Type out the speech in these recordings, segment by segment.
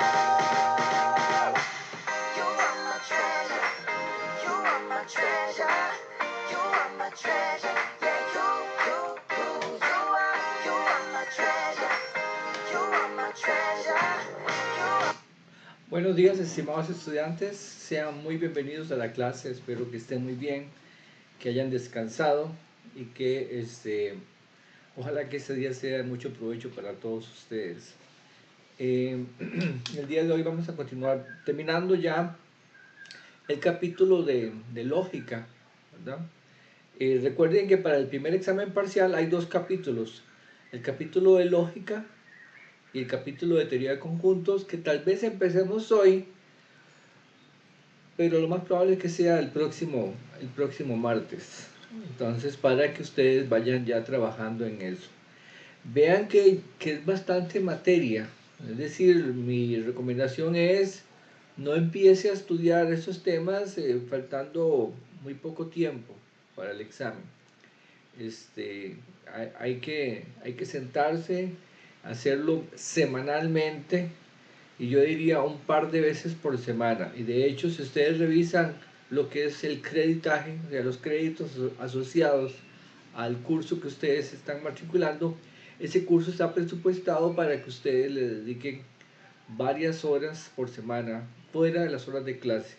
You are my treasure. You are my treasure. You are my treasure. Yeah, you are my treasure. You are my treasure. You are. Buenos días, estimados estudiantes, sean muy bienvenidos a la clase, espero que estén muy bien, que hayan descansado y que ojalá que este día sea de mucho provecho para todos ustedes. El día de hoy vamos a continuar terminando ya el capítulo de lógica, ¿verdad? Recuerden que para el primer examen parcial hay dos capítulos, el capítulo de lógica y el capítulo de teoría de conjuntos, que tal vez empecemos hoy, pero lo más probable es que sea el próximo martes. Entonces, para que ustedes vayan ya trabajando en eso. Vean que es bastante materia. Es decir, mi recomendación es no empiece a estudiar esos temas faltando muy poco tiempo para el examen. Hay que sentarse, hacerlo semanalmente, y yo diría un par de veces por semana. Y de hecho, si ustedes revisan lo que es el creditaje, o sea, los créditos asociados al curso que ustedes están matriculando, ese curso está presupuestado para que ustedes le dediquen varias horas por semana, fuera de las horas de clase.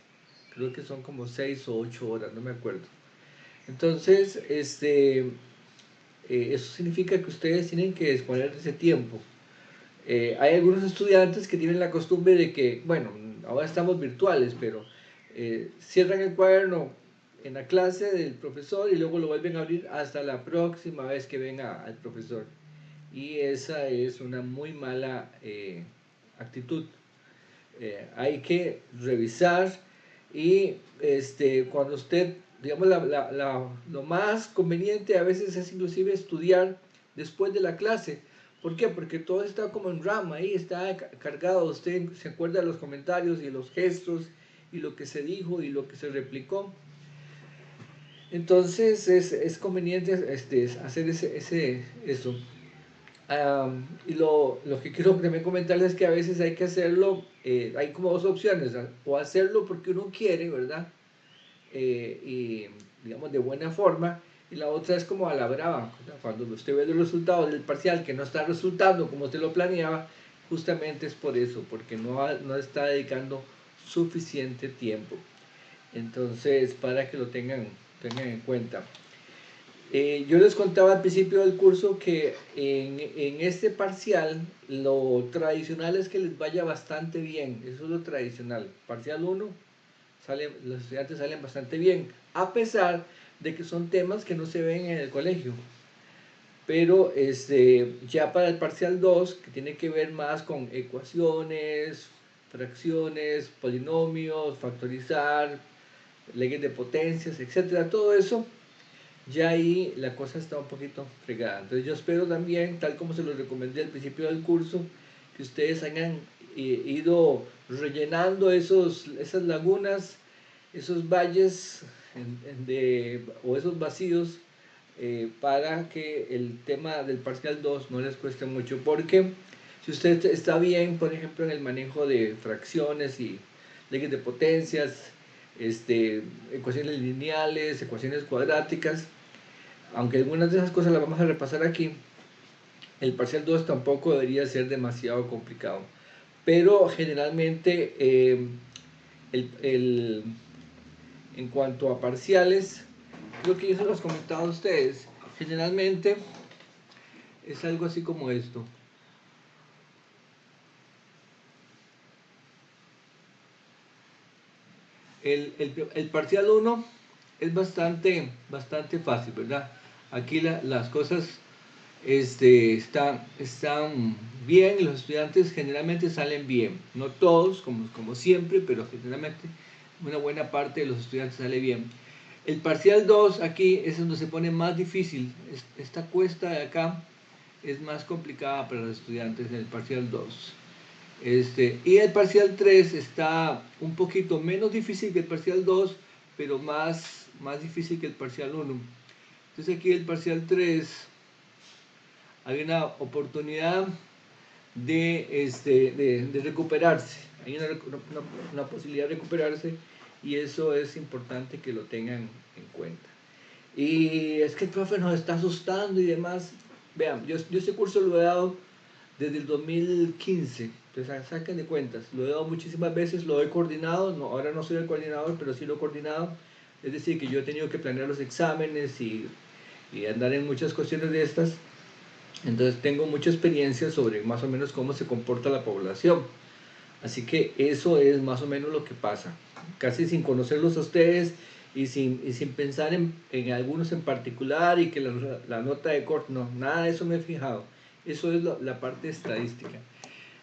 Creo que son como 6 o 8 horas, no me acuerdo. Entonces, eso significa que ustedes tienen que disponer de ese tiempo. Hay algunos estudiantes que tienen la costumbre de que, bueno, ahora estamos virtuales, pero cierran el cuaderno en la clase del profesor y luego lo vuelven a abrir hasta la próxima vez que venga al profesor. Y esa es una muy mala actitud. Hay que revisar y cuando usted, digamos, lo más conveniente a veces es inclusive estudiar después de la clase. ¿Por qué? Porque todo está como en RAM, ahí está cargado, usted se acuerda de los comentarios y los gestos y lo que se dijo y lo que se replicó. Entonces es conveniente hacer eso. Y lo que quiero también comentarles es que a veces hay que hacerlo, hay como dos opciones, o hacerlo porque uno quiere, ¿verdad? Y digamos de buena forma, y la otra es como a la brava, ¿verdad? Cuando usted ve los resultados del parcial que no está resultando como usted lo planeaba, justamente es por eso, porque no está dedicando suficiente tiempo. Entonces, para que lo tengan en cuenta. Yo les contaba al principio del curso que en este parcial lo tradicional es que les vaya bastante bien, eso es lo tradicional. Parcial 1, los estudiantes salen bastante bien, a pesar de que son temas que no se ven en el colegio. Pero ya para el parcial 2, que tiene que ver más con ecuaciones, fracciones, polinomios, factorizar, leyes de potencias, etcétera, todo eso, ya ahí la cosa está un poquito fregada. Entonces yo espero también, tal como se los recomendé al principio del curso, que ustedes hayan ido rellenando esas lagunas, esos valles o esos vacíos, para que el tema del parcial 2 no les cueste mucho, porque si usted está bien, por ejemplo, en el manejo de fracciones y leyes de potencias, ecuaciones lineales, ecuaciones cuadráticas, aunque algunas de esas cosas las vamos a repasar aquí, el parcial 2 tampoco debería ser demasiado complicado. Pero generalmente, en cuanto a parciales, creo que yo se los comentaba a ustedes, generalmente es algo así como esto. El parcial 1 es bastante fácil, ¿verdad? Aquí las cosas están bien, y los estudiantes generalmente salen bien. No todos, como siempre, pero generalmente una buena parte de los estudiantes sale bien. El parcial 2 aquí es donde se pone más difícil. Esta cuesta de acá es más complicada para los estudiantes en el parcial 2. Y el parcial 3 está un poquito menos difícil que el parcial 2, pero más difícil que el parcial 1. Entonces aquí el parcial 3 hay una oportunidad de recuperarse. Hay una posibilidad de recuperarse y eso es importante que lo tengan en cuenta. Y es que el profe nos está asustando y demás. Vean, yo este curso lo he dado desde el 2015, entonces saquen de cuentas, lo he dado muchísimas veces, lo he coordinado, no, ahora no soy el coordinador, pero sí lo he coordinado, es decir, que yo he tenido que planear los exámenes y andar en muchas cuestiones de estas, entonces tengo mucha experiencia sobre más o menos cómo se comporta la población, así que eso es más o menos lo que pasa, casi sin conocerlos a ustedes y sin pensar en algunos en particular y que la nota de corte, no, nada de eso me he fijado. Eso es la parte estadística.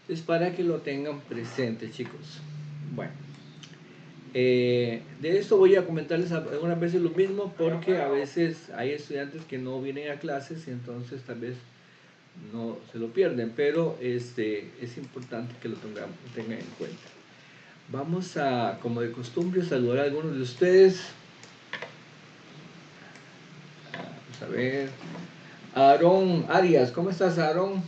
Es para que lo tengan presente, chicos. Bueno, de esto voy a comentarles algunas veces lo mismo porque a veces hay estudiantes que no vienen a clases y entonces tal vez no se lo pierden, pero es importante que lo tengan en cuenta. Vamos a, como de costumbre, saludar a algunos de ustedes. Vamos a ver. Aarón Arias, ¿cómo estás, Aarón?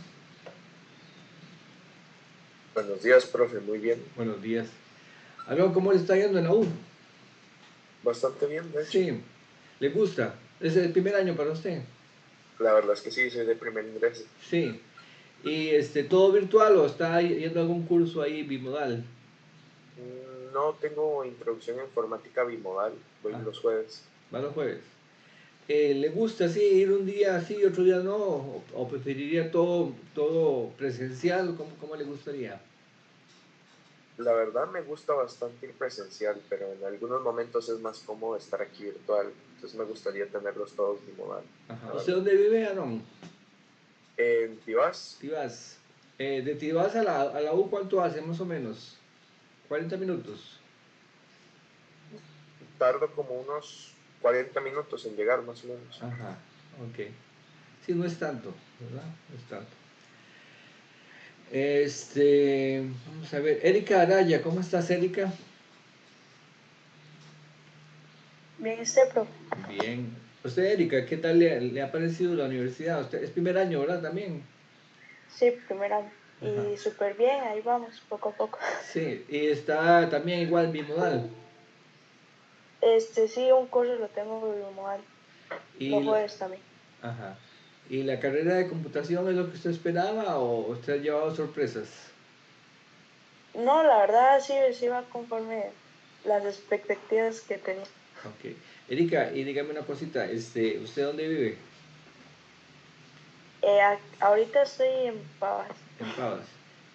Buenos días, profe, muy bien. Buenos días. Aarón, ¿cómo le está yendo en la U? Bastante bien, de hecho. Sí, ¿le gusta? ¿Es el primer año para usted? La verdad es que sí, soy de primer ingreso. Sí. ¿Y todo virtual o está yendo a algún curso ahí bimodal? No tengo introducción a informática bimodal, voy Ah, los jueves. va los jueves. ¿Le gusta así ir un día sí y otro día no? ¿O preferiría todo presencial? ¿Cómo le gustaría? La verdad me gusta bastante ir presencial, pero en algunos momentos es más cómodo estar aquí virtual. Entonces me gustaría tenerlos todos bimodal, Ajá. la ¿Usted verdad. dónde vive, Aarón? En Tibás, Tibás. De Tibás a la U, ¿cuánto hace más o menos? 40 minutos. tardo como unos 40 minutos en llegar más o menos. Ajá, ok. Sí, no es tanto, ¿verdad? No es tanto. Vamos a ver, Erika Araya, ¿cómo estás, Erika? Bien, usted, profe. Bien. Usted, Erika, ¿qué tal le ha parecido la universidad? Usted es primer año, ¿verdad? También. Sí, primer año. Ajá. Y súper bien, ahí vamos, poco a poco. Sí, y está también igual bimodal. Sí, un curso lo tengo bimodal, Y los la, jueves también. ajá. ¿Y la carrera de computación es lo que usted esperaba o usted ha llevado sorpresas? No, la verdad sí va conforme las expectativas que tenía. Ok. Erika, y dígame una cosita, ¿usted dónde vive? Ahorita estoy en Pavas, En Pavas.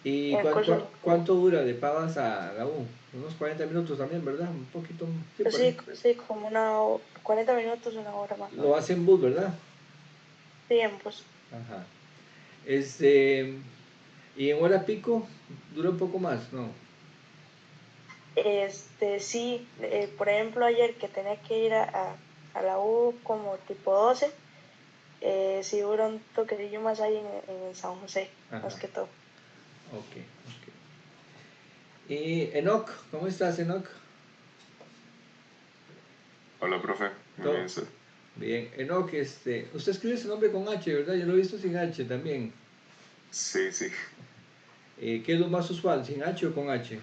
¿Y en el curso de cuánto dura de Pavas a la U? Unos 40 minutos también, ¿verdad? Un poquito, sí, por ahí. Sí, como 40 minutos, una hora más. Lo hace en bus, ¿verdad? Tiempos. Ajá. Y en hora pico dura un poco más, ¿no? Sí, por ejemplo, ayer que tenía que ir a la U como tipo 12, sí dura un toquecillo más ahí en San José, más Ajá. que todo. Ok, ok. Y Enoch, ¿cómo estás, Enoch? Hola, profe. Muy bien, Todo usted. bien. Enoch, usted escribe su nombre con H, ¿verdad? Yo lo he visto sin H también. Sí, sí. ¿Qué es lo más usual, sin H o con H?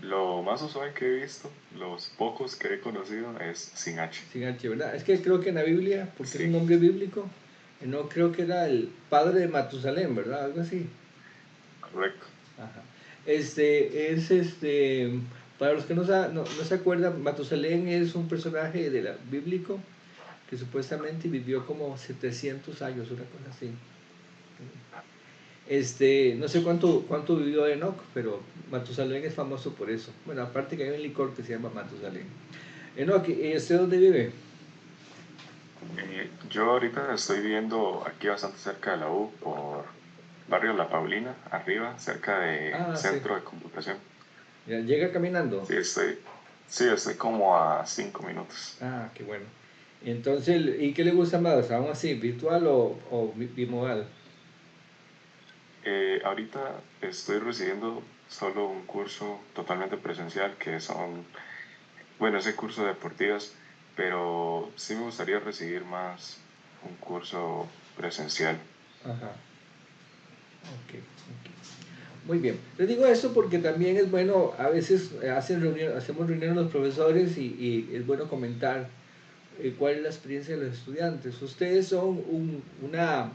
Lo más usual que he visto, los pocos que he conocido, es sin H. Sin H, ¿verdad? Es que creo que en la Biblia, porque es un Sí, nombre bíblico, Enoch creo que era el padre de Matusalén, ¿verdad? Algo así. correcto. Ajá. Para los que no se acuerdan, Matusalén es un personaje bíblico que supuestamente vivió como 700 años, una cosa así. No sé cuánto vivió Enoch, pero Matusalén es famoso por eso. Bueno, aparte que hay un licor que se llama Matusalén. Enoch, ¿y usted dónde vive? Yo ahorita estoy viviendo aquí bastante cerca de la U, por barrio La Paulina, arriba, cerca de Ah, sí. Centro de Computación. Ya, ¿llega caminando? Sí, estoy como a 5 minutos. Ah, qué bueno. Entonces, ¿y qué le gusta más? ¿Aún así, virtual o bimodal? Ahorita estoy recibiendo solo un curso totalmente presencial, que son, bueno, ese curso de deportivas, pero sí me gustaría recibir más un curso presencial. Ajá. Ok, ok. Muy bien. Les digo esto porque también es bueno, a veces hacemos reuniones los profesores y es bueno comentar cuál es la experiencia de los estudiantes. Ustedes son una,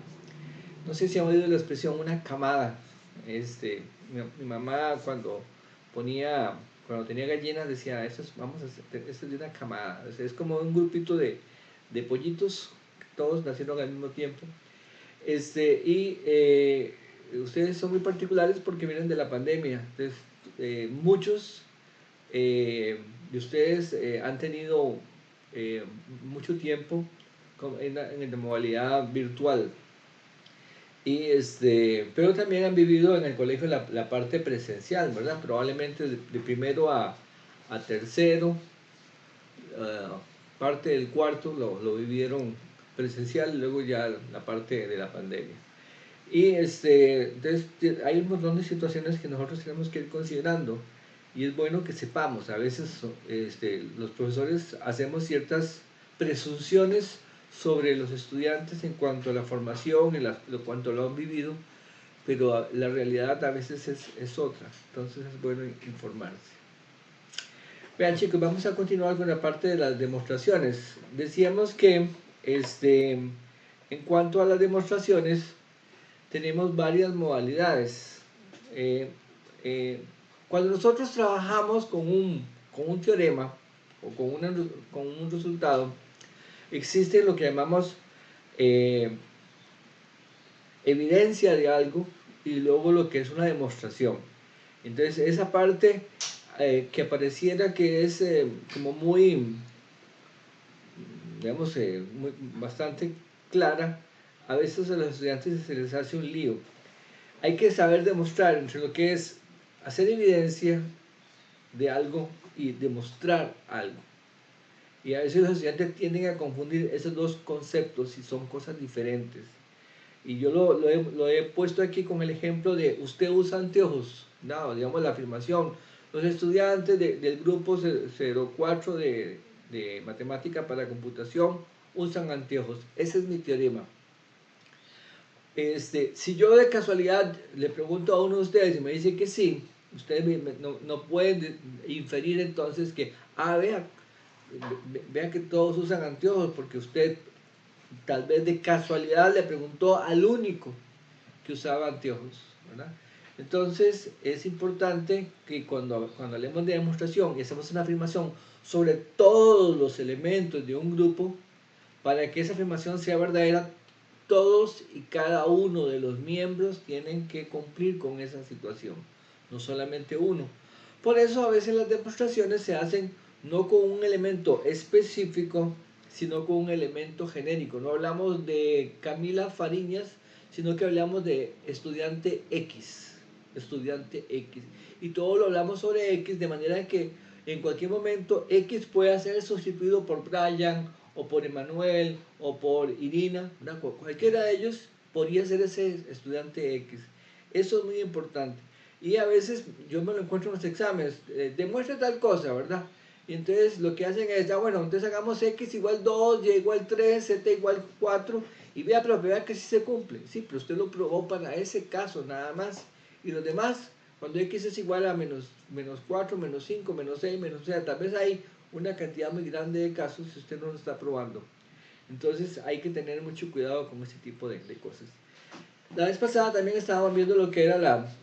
no sé si han oído la expresión, una camada. Mi mamá cuando tenía gallinas decía, esto es de una camada. O sea, es como un grupito de pollitos, todos nacieron al mismo tiempo. Ustedes son muy particulares porque vienen de la pandemia. Entonces, muchos de ustedes han tenido mucho tiempo en la modalidad virtual. Pero también han vivido en el colegio la parte presencial, ¿verdad? Probablemente de primero a tercero, parte del cuarto lo vivieron presencial y luego ya la parte de la pandemia. Entonces hay un montón de situaciones que nosotros tenemos que ir considerando y es bueno que sepamos, a veces los profesores hacemos ciertas presunciones sobre los estudiantes en cuanto a la formación, en cuanto lo han vivido, pero la realidad a veces es otra, entonces es bueno informarse. Vean chicos, vamos a continuar con la parte de las demostraciones. Decíamos que en cuanto a las demostraciones, tenemos varias modalidades. Cuando nosotros trabajamos con un teorema o con un resultado, existe lo que llamamos evidencia de algo y luego lo que es una demostración. Entonces esa parte que pareciera que es como muy, digamos, bastante clara, a veces a los estudiantes se les hace un lío. Hay que saber demostrar entre lo que es hacer evidencia de algo y demostrar algo. Y a veces los estudiantes tienden a confundir esos dos conceptos y son cosas diferentes. Y yo lo he puesto aquí con el ejemplo de usted usa anteojos. No, digamos la afirmación. Los estudiantes del grupo 04 de matemática para computación usan anteojos. Ese es mi teorema. Si yo de casualidad le pregunto a uno de ustedes y me dice que sí, ustedes no pueden inferir entonces que, vea que todos usan anteojos porque usted tal vez de casualidad le preguntó al único que usaba anteojos, ¿verdad? Entonces es importante que cuando hablemos de demostración y hacemos una afirmación sobre todos los elementos de un grupo, para que esa afirmación sea verdadera, todos y cada uno de los miembros tienen que cumplir con esa situación, no solamente uno. Por eso a veces las demostraciones se hacen no con un elemento específico, sino con un elemento genérico. No hablamos de Camila Fariñas, sino que hablamos de estudiante X, estudiante X. Y todo lo hablamos sobre X de manera que en cualquier momento X pueda ser sustituido por Brian o por Emanuel o por Irina, ¿verdad? Cualquiera de ellos podría ser ese estudiante X. Eso es muy importante. Y a veces yo me lo encuentro en los exámenes, demuestra tal cosa, ¿verdad? Y entonces lo que hacen es, bueno, entonces hagamos X igual 2, Y igual 3, Z igual 4, y vea, pero vea que sí se cumple. Sí, pero usted lo probó para ese caso nada más. Y los demás, cuando X es igual a menos 4, menos 5, menos 6, menos, o sea, tal vez hay una cantidad muy grande de casos si usted no lo está probando. Entonces hay que tener mucho cuidado con ese tipo de cosas. La vez pasada también estábamos viendo lo que era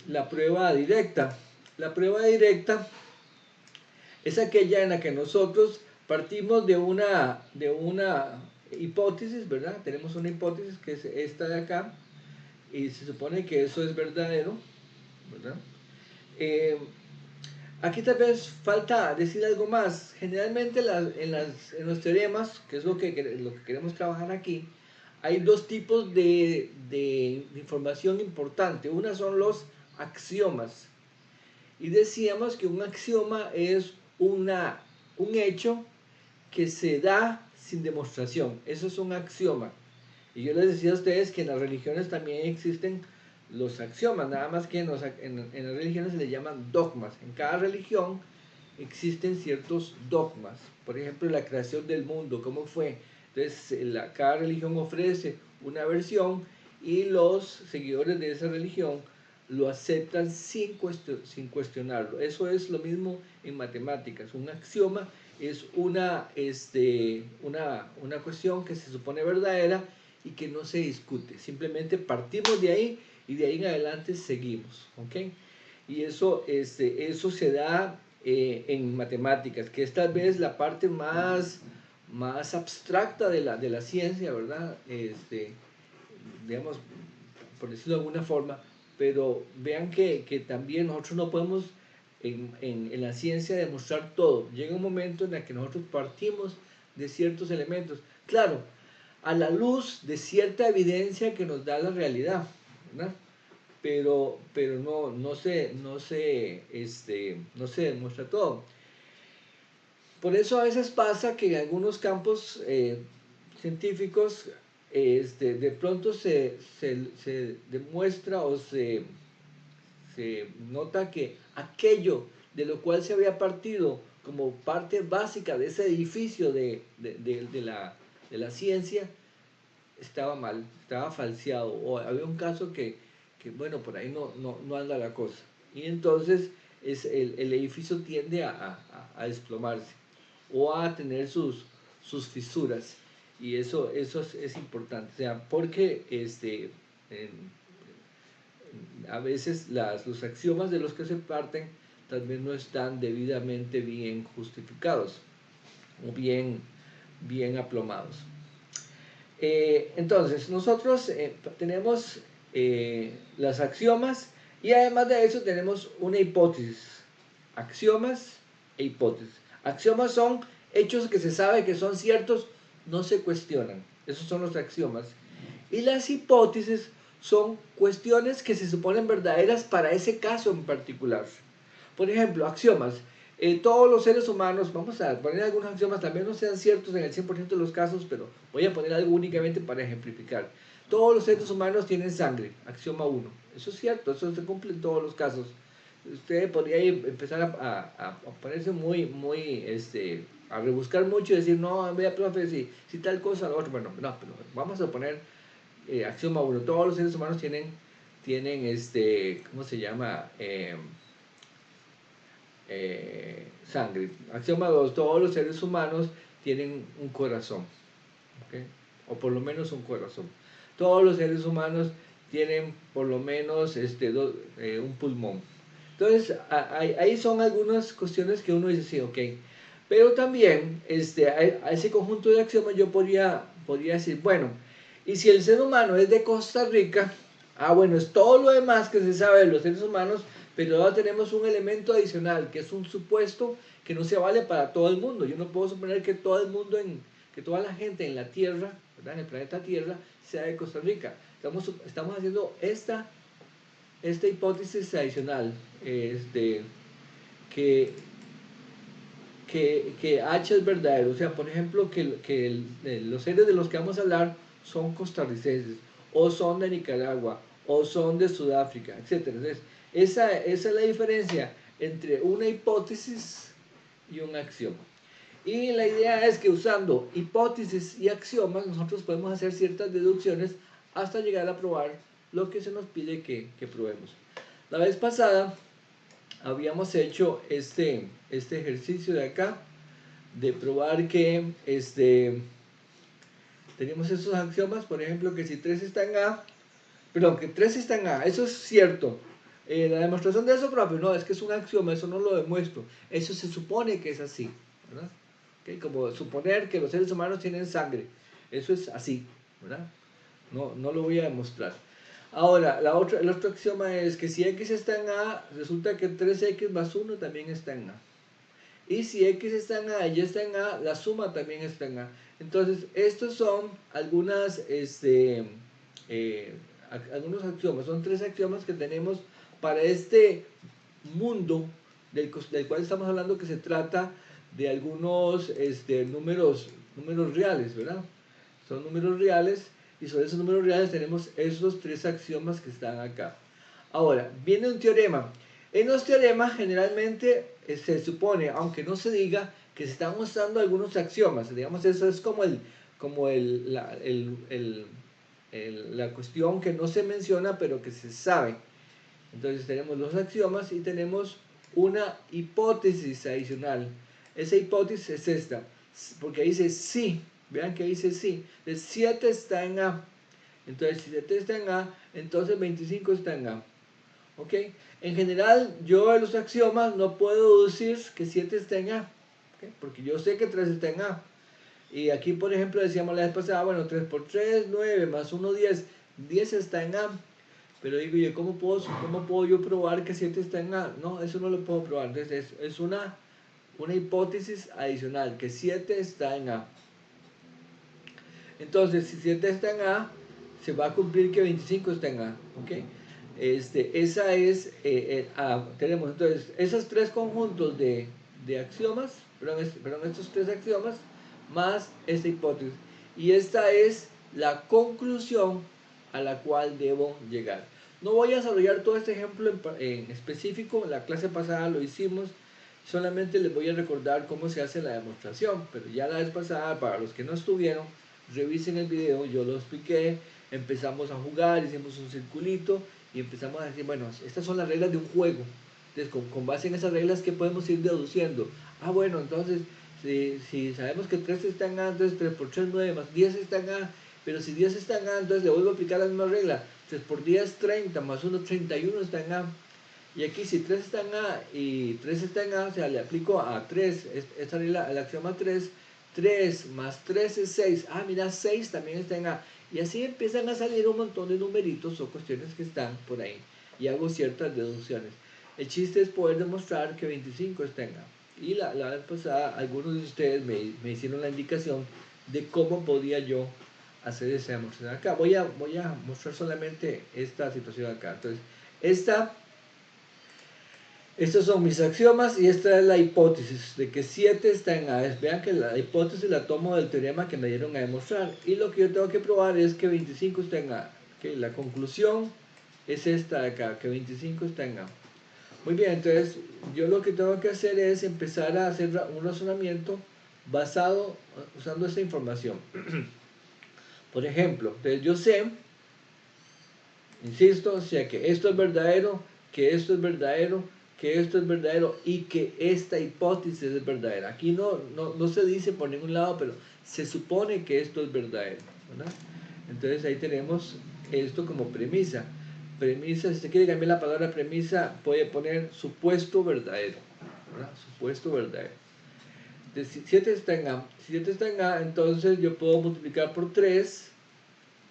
la prueba directa. La prueba directa es aquella en la que nosotros partimos de una hipótesis, ¿verdad? Tenemos una hipótesis que es esta de acá y se supone que eso es verdadero, ¿verdad? Aquí tal vez falta decir algo más. Generalmente en los teoremas, que es lo que queremos trabajar aquí, hay dos tipos de información importante. Una son los axiomas. Y decíamos que un axioma es un hecho que se da sin demostración. Eso es un axioma. Y yo les decía a ustedes que en las religiones también existen los axiomas, nada más que en las religiones se les llaman dogmas. En cada religión existen ciertos dogmas. Por ejemplo, la creación del mundo, ¿cómo fue? Entonces, cada religión ofrece una versión y los seguidores de esa religión lo aceptan sin cuestionarlo. Eso es lo mismo en matemáticas. Un axioma es una cuestión que se supone verdadera y que no se discute. Simplemente partimos de ahí y de ahí en adelante seguimos. ¿Okay? Y eso se da en matemáticas, que es tal vez la parte más abstracta de la ciencia, ¿verdad? Digamos, por decirlo de alguna forma, pero vean que también nosotros no podemos en la ciencia demostrar todo. Llega un momento en el que nosotros partimos de ciertos elementos, claro, a la luz de cierta evidencia que nos da la realidad, ¿verdad? Pero no se demuestra todo. Por eso a veces pasa que en algunos campos científicos de pronto se demuestra o se nota que aquello de lo cual se había partido como parte básica de ese edificio de la ciencia estaba mal, estaba falseado, o había un caso que bueno, por ahí no anda la cosa. Y entonces el edificio tiende a desplomarse o a tener sus fisuras. Y eso es importante, o sea, porque a veces los axiomas de los que se parten tal vez no están debidamente bien justificados o bien aplomados. Entonces, nosotros tenemos las axiomas y además de eso tenemos una hipótesis. Axiomas e hipótesis. Axiomas son hechos que se sabe que son ciertos, no se cuestionan. Esos son los axiomas. Y las hipótesis son cuestiones que se suponen verdaderas para ese caso en particular. Por ejemplo, axiomas. Todos los seres humanos, vamos a poner algunos axiomas, también no sean ciertos en el 100% de los casos, pero voy a poner algo únicamente para ejemplificar. Todos los seres humanos tienen sangre, axioma 1. Eso es cierto, eso se cumple en todos los casos. Usted podría empezar a ponerse a rebuscar mucho y decir, no, vea, profe, si tal cosa, lo otro. Bueno, no, pero vamos a poner axioma 1. Todos los seres humanos tienen ¿cómo se llama? Sangre. Axioma 2, todos los seres humanos tienen un corazón, ¿okay? O por lo menos un corazón. Todos los seres humanos tienen por lo menos un pulmón. Entonces, ahí son algunas cuestiones que uno dice, sí, ok. Pero también a ese conjunto de axiomas yo podría decir, bueno, y si el ser humano es de Costa Rica, bueno, es todo lo demás que se sabe de los seres humanos, pero ahora tenemos un elemento adicional, que es un supuesto que no se vale para todo el mundo. Yo no puedo suponer que todo el mundo, que toda la gente en la Tierra, ¿verdad? En el planeta Tierra, sea de Costa Rica. Estamos haciendo esta hipótesis adicional, que H es verdadero. O sea, por ejemplo, que los seres de los que vamos a hablar son costarricenses, o son de Nicaragua, o son de Sudáfrica, etc. Entonces, esa es la diferencia entre una hipótesis y un axioma. Y la idea es que usando hipótesis y axiomas nosotros podemos hacer ciertas deducciones hasta llegar a probar lo que se nos pide que probemos. La vez pasada habíamos hecho este ejercicio de acá de probar que tenemos esos axiomas, por ejemplo, que si 3 está en A, perdón, que 3 está en A, eso es cierto. La demostración de eso, profe, no, es que es un axioma, eso no lo demuestro. Eso se supone que es así, ¿verdad? ¿Okay? Como suponer que los seres humanos tienen sangre. Eso es así, ¿verdad? No lo voy a demostrar. Ahora, el otro axioma es que si X está en A, resulta que 3X más 1 también está en A. Y si X está en A y Y está en A, la suma también está en A. Entonces, estos son algunos axiomas. Son 3 axiomas que tenemos para este mundo del cual estamos hablando, que se trata de algunos números reales, ¿verdad? Son números reales, y sobre esos números reales tenemos esos 3 axiomas que están acá. Ahora, viene un teorema. En los teoremas generalmente se supone, aunque no se diga, que se están mostrando algunos axiomas. Digamos, eso es como el la cuestión que no se menciona pero que se sabe. Entonces tenemos los axiomas y tenemos una hipótesis adicional. Esa hipótesis es esta, porque dice sí, vean que dice sí, el 7 está en A, entonces si 7 está en A, entonces 25 está en A. ¿Ok? En general, yo de los axiomas no puedo decir que 7 está en A, ¿ok? Porque yo sé que 3 está en A. Y aquí, por ejemplo, decíamos la vez pasada, bueno, 3 por 3, 9, más 1, 10. 10 está en A. Pero digo yo, ¿cómo puedo yo probar que 7 está en A? No, eso no lo puedo probar. Entonces, es una hipótesis adicional, que 7 está en A. Entonces, si 7 está en A, se va a cumplir que 25 está en A. ¿Ok? Esa es, tenemos entonces esos tres conjuntos de axiomas, perdón, estos tres axiomas, más esta hipótesis. Y esta es la conclusión a la cual debo llegar. No voy a desarrollar todo este ejemplo en específico, en la clase pasada lo hicimos, solamente les voy a recordar cómo se hace la demostración, pero ya la vez pasada, para los que no estuvieron, revisen el video, yo lo expliqué, empezamos a jugar, hicimos un circulito y empezamos a decir, bueno, estas son las reglas de un juego. Entonces, con base en esas reglas, ¿qué podemos ir deduciendo? Ah, bueno, entonces, si sabemos que 3 está en A, entonces 3 por 3, 9, más 10 está en A, pero si 10 está en A, entonces le vuelvo a aplicar la misma regla. 3 por 10, 30, más 1, 31 está en A. Y aquí si 3 está en A y 3 está en A, o sea, le aplico a 3, esta regla, el axioma 3, 3 más 3 es 6. Ah, mira, 6 también está en A. Y así empiezan a salir un montón de numeritos o cuestiones que están por ahí. Y hago ciertas deducciones. El chiste es poder demostrar que 25 está en A. Y la vez pasada, algunos de ustedes me hicieron la indicación de cómo podía yo hacer esa demostración. Acá voy a mostrar solamente esta situación acá. Entonces, estos son mis axiomas y esta es la hipótesis de que 7 está en A. Vean que la hipótesis la tomo del teorema que me dieron a demostrar. Y lo que yo tengo que probar es que 25 está en A. ¿Okay? La conclusión es esta de acá, que 25 está en A. Muy bien, entonces yo lo que tengo que hacer es empezar a hacer un razonamiento basado, usando esta información. Por ejemplo, entonces yo sé, insisto, o sea que esto es verdadero, que esto es verdadero, que esto es verdadero y que esta hipótesis es verdadera. Aquí no se dice por ningún lado, pero se supone que esto es verdadero, ¿verdad? Entonces ahí tenemos esto como premisa. Premisa, si usted quiere cambiar la palabra premisa, puede poner supuesto verdadero, ¿verdad? Supuesto verdadero. Entonces, si 7 está en A, si 7 está en A, entonces yo puedo multiplicar por 3,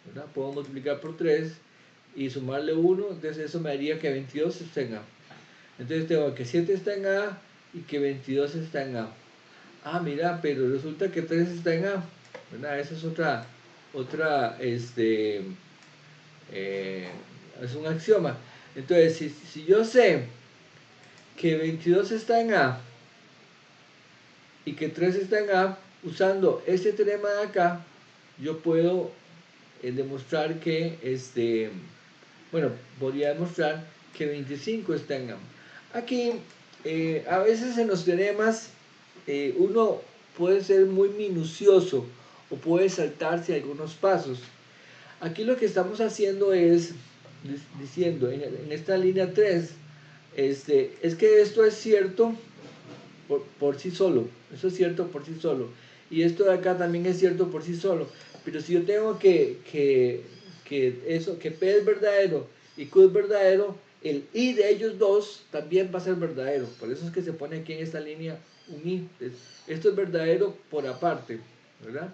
¿verdad? Puedo multiplicar por 3 y sumarle 1, entonces eso me haría que 22 está en A. Entonces tengo que 7 está en A y que 22 está en A. Ah, mira, pero resulta que 3 está en A, ¿verdad? Esa es otra es un axioma. Entonces, si yo sé que 22 está en A y que 3 está en A, usando este teorema de acá, yo puedo demostrar que, podría demostrar que 25 está en A. Aquí, a veces en los teoremas, uno puede ser muy minucioso o puede saltarse algunos pasos. Aquí lo que estamos haciendo es diciendo en esta línea 3, es que esto es cierto por sí solo, eso es cierto por sí solo, y esto de acá también es cierto por sí solo, pero si yo tengo que P es verdadero y Q es verdadero, el I de ellos dos también va a ser verdadero, por eso es que se pone aquí en esta línea un I. Esto es verdadero por aparte, ¿verdad?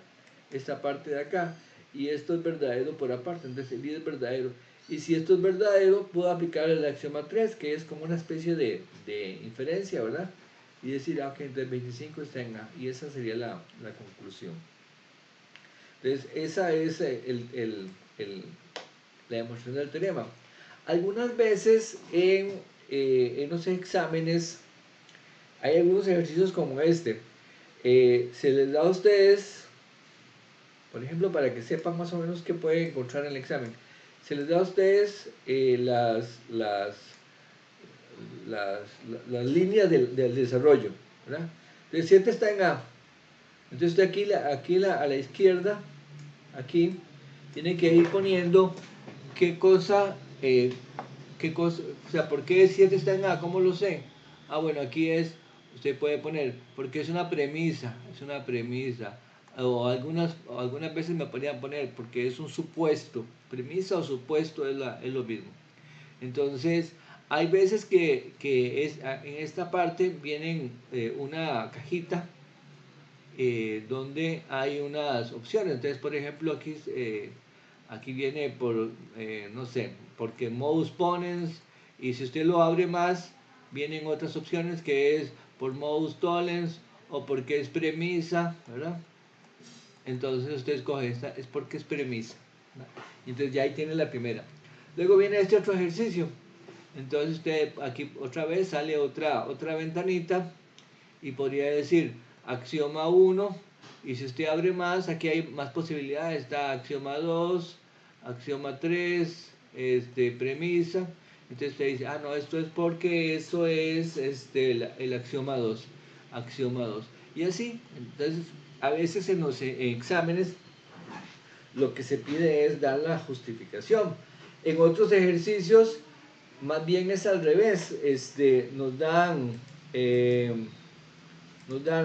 Esta parte de acá, y esto es verdadero por aparte, entonces el I es verdadero. Y si esto es verdadero, puedo aplicar el axioma 3, que es como una especie de inferencia, ¿verdad? Y decir, ok, entonces 25 está en A, y esa sería la conclusión. Entonces, esa es la demostración del teorema. Algunas veces en los exámenes hay algunos ejercicios como este. Se les da a ustedes, por ejemplo, para que sepan más o menos qué pueden encontrar en el examen, se les da a ustedes las líneas del desarrollo, ¿verdad? Entonces 7 está en A. Entonces aquí a la izquierda, aquí, tiene que ir poniendo qué cosa, o sea, ¿por qué 7 está en A? ¿Cómo lo sé? Ah, bueno, aquí usted puede poner, porque es una premisa, o algunas veces me podrían poner, porque es un supuesto, premisa o supuesto es lo mismo. Entonces, hay veces que en esta parte vienen una cajita donde hay unas opciones. Entonces, por ejemplo, aquí viene por, no sé, porque Most Ponens, y si usted lo abre más, vienen otras opciones que es por Most Tollens o porque es premisa, ¿verdad? Entonces usted escoge esta, es porque es premisa, ¿verdad? Entonces ya ahí tiene la primera. Luego viene este otro ejercicio. Entonces usted aquí otra vez sale otra ventanita y podría decir axioma 1, y si usted abre más, aquí hay más posibilidades, está axioma 2, axioma 3, premisa. Entonces usted dice, ah, no, esto es porque eso es el axioma 2, axioma 2. Y así, entonces a veces en los exámenes lo que se pide es dar la justificación. En otros ejercicios más bien es al revés, eh, nos dan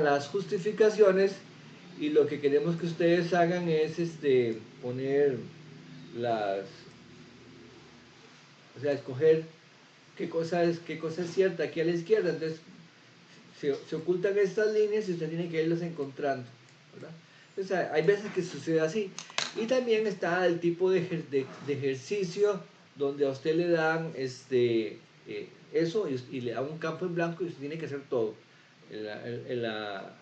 las justificaciones y lo que queremos que ustedes hagan es poner las, o sea, escoger qué cosa es cierta aquí a la izquierda. Entonces se ocultan estas líneas y usted tiene que irlas encontrando, ¿verdad? Entonces hay veces que sucede así. Y también está el tipo de ejercicio donde a usted le dan eso y le dan un campo en blanco y usted tiene que hacer todo. La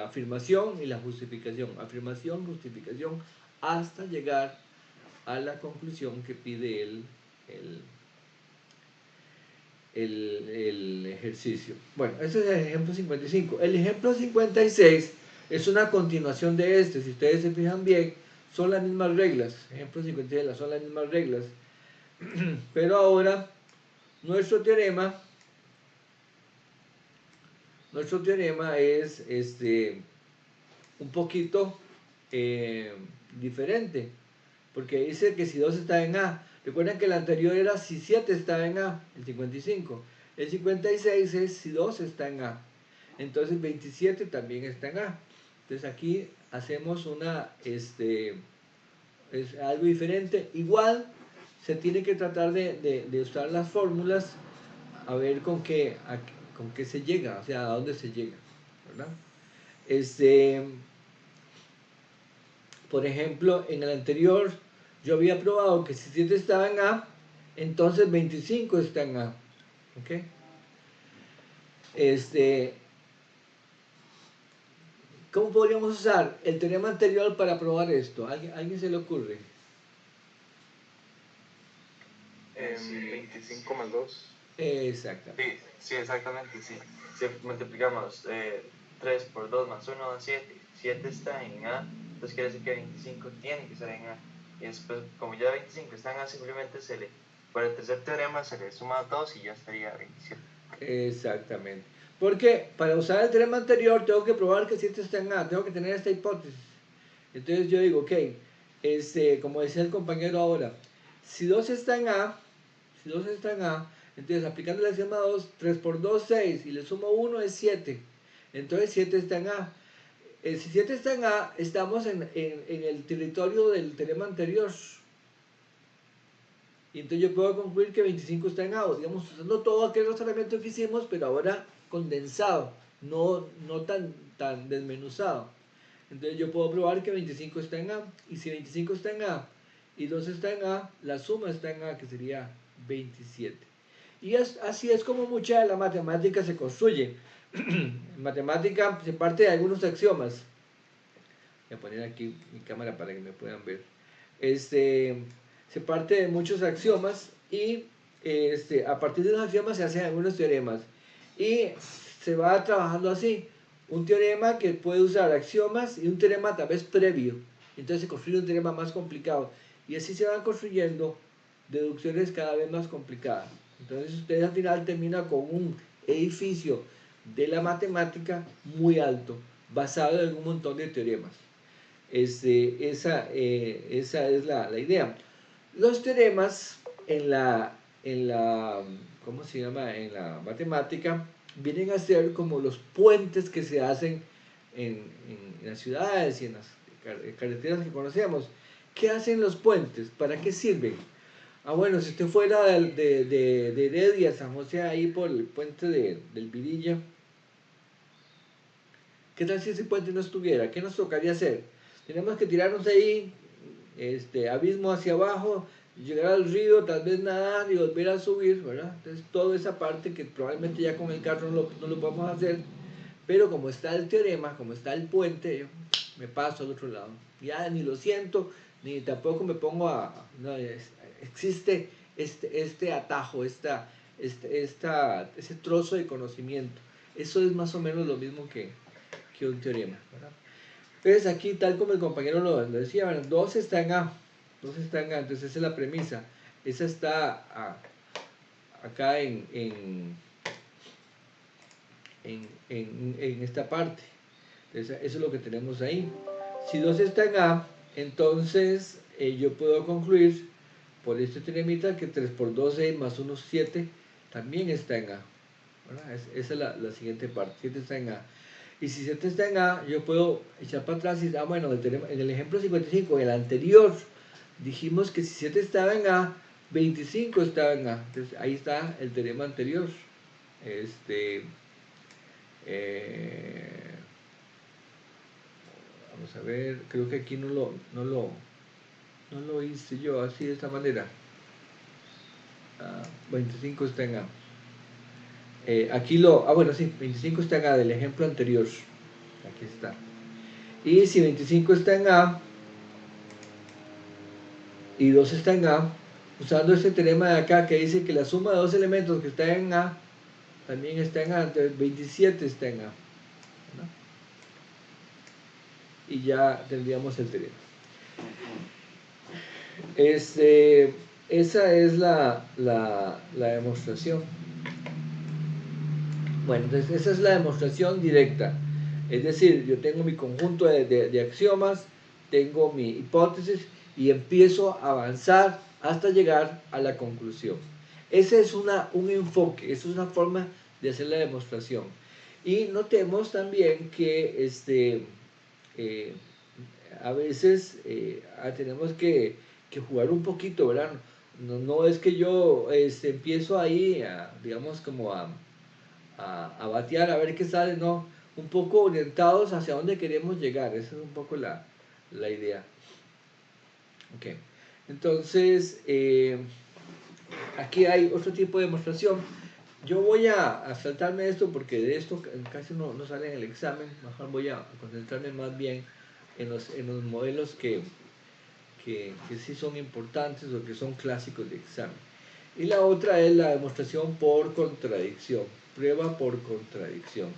afirmación y la justificación. Afirmación, justificación, hasta llegar a la conclusión que pide el, el ejercicio. Bueno, ese es el ejemplo 55. El ejemplo 56 es una continuación de este. Si ustedes se fijan bien, son las mismas reglas. Ejemplo 56 son las mismas reglas. Pero ahora, nuestro teorema es un poquito diferente. Porque dice que si 2 está en A. Recuerden que el anterior era si 7 está en A, el 55. El 56 es si 2 está en A. Entonces 27 también está en A. Entonces aquí hacemos es algo diferente. Igual se tiene que tratar de usar las fórmulas a ver con qué se llega, o sea, a dónde se llega, ¿verdad? Por ejemplo, en el anterior yo había probado que si 7 estaba en A, entonces 25 está en A. ¿Ok? ¿Cómo podríamos usar el teorema anterior para probar esto? ¿Alguien se le ocurre? 25 más 2. Exactamente. Sí, exactamente, sí. Si multiplicamos 3 por 2 más 1 da 7. 7 está en A, entonces quiere decir que 25 tiene que estar en A. Y después, como ya 25 está en A, simplemente por el tercer teorema se le suma 2 y ya estaría 27. Exactamente. Porque para usar el teorema anterior tengo que probar que 7 está en A, tengo que tener esta hipótesis. Entonces yo digo, ok, como decía el compañero ahora, si 2 está en A, entonces aplicando la axioma 2, 3 por 2, 6, y le sumo 1 es 7. Entonces 7 está en A. Si 7 está en A, estamos en el territorio del teorema anterior. Y entonces yo puedo concluir que 25 está en A, digamos, usando todo aquel razonamiento que hicimos, pero ahora condensado, no tan desmenuzado. Entonces yo puedo probar que 25 está en A, y si 25 está en A y 2 está en A, la suma está en A, que sería 27. Y así es como mucha de la matemática se construye. En matemática se parte de algunos axiomas. Voy a poner aquí mi cámara para que me puedan ver. Se parte de muchos axiomas y a partir de los axiomas se hacen algunos teoremas. Y se va trabajando así. Un teorema que puede usar axiomas y un teorema tal vez previo. Entonces se construye un teorema más complicado. Y así se van construyendo deducciones cada vez más complicadas. Entonces usted al final termina con un edificio de la matemática muy alto, basado en un montón de teoremas. Esa es la idea. Los teoremas ¿cómo se llama? En la matemática vienen a ser como los puentes que se hacen en las ciudades y en las carreteras que conocemos. ¿Qué hacen los puentes? ¿Para qué sirven? Bueno, si usted fuera de Heredia, San José, ahí por el puente del Virilla, ¿qué tal si ese puente no estuviera? ¿Qué nos tocaría hacer? Tenemos que tirarnos ahí, abismo hacia abajo, llegar al río, tal vez nadar y volver a subir, ¿verdad? Entonces, toda esa parte que probablemente ya con el carro no lo podemos hacer, pero como está el teorema, como está el puente, yo me paso al otro lado. Ya ni lo siento, ni tampoco me pongo no, existe este atajo, ese trozo de conocimiento. Eso es más o menos lo mismo que un teorema, ¿verdad? Entonces aquí, tal como el compañero lo decía, bueno, 2 está en A, entonces esa es la premisa. Esa está acá en esta parte. Entonces, eso es lo que tenemos ahí. Si 2 está en A, entonces yo puedo concluir por este teoremita que 3 por 12 más 1 7 también está en A, ¿verdad? Esa es la siguiente parte, 7 está en A. Y si 7 está en A, yo puedo echar para atrás y bueno, en el ejemplo 55, el anterior, dijimos que si 7 estaba en A, 25 estaba en A. Entonces ahí está el teorema anterior. Vamos a ver, creo que aquí no lo hice yo así de esta manera. 25 está en A. Bueno, sí, 25 está en A del ejemplo anterior. Aquí está. Y si 25 está en A y 2 está en A, usando este teorema de acá que dice que la suma de dos elementos que están en A también está en A, entonces 27 está en A, ¿no? Y ya tendríamos el teorema. Esa es la demostración. Bueno, entonces esa es la demostración directa. Es decir, yo tengo mi conjunto de axiomas, tengo mi hipótesis y empiezo a avanzar hasta llegar a la conclusión. Ese es un enfoque, esa es una forma de hacer la demostración. Y notemos también que a veces tenemos que jugar un poquito, ¿verdad? No es que yo empiezo ahí, digamos, como a batear, a ver qué sale, no, un poco orientados hacia dónde queremos llegar, esa es un poco la idea. Ok, entonces, aquí hay otro tipo de demostración. Yo voy a saltarme esto porque de esto casi no sale en el examen, mejor voy a concentrarme más bien en los modelos que sí son importantes o que son clásicos de examen. Y la otra es la demostración por contradicción, prueba por contradicción.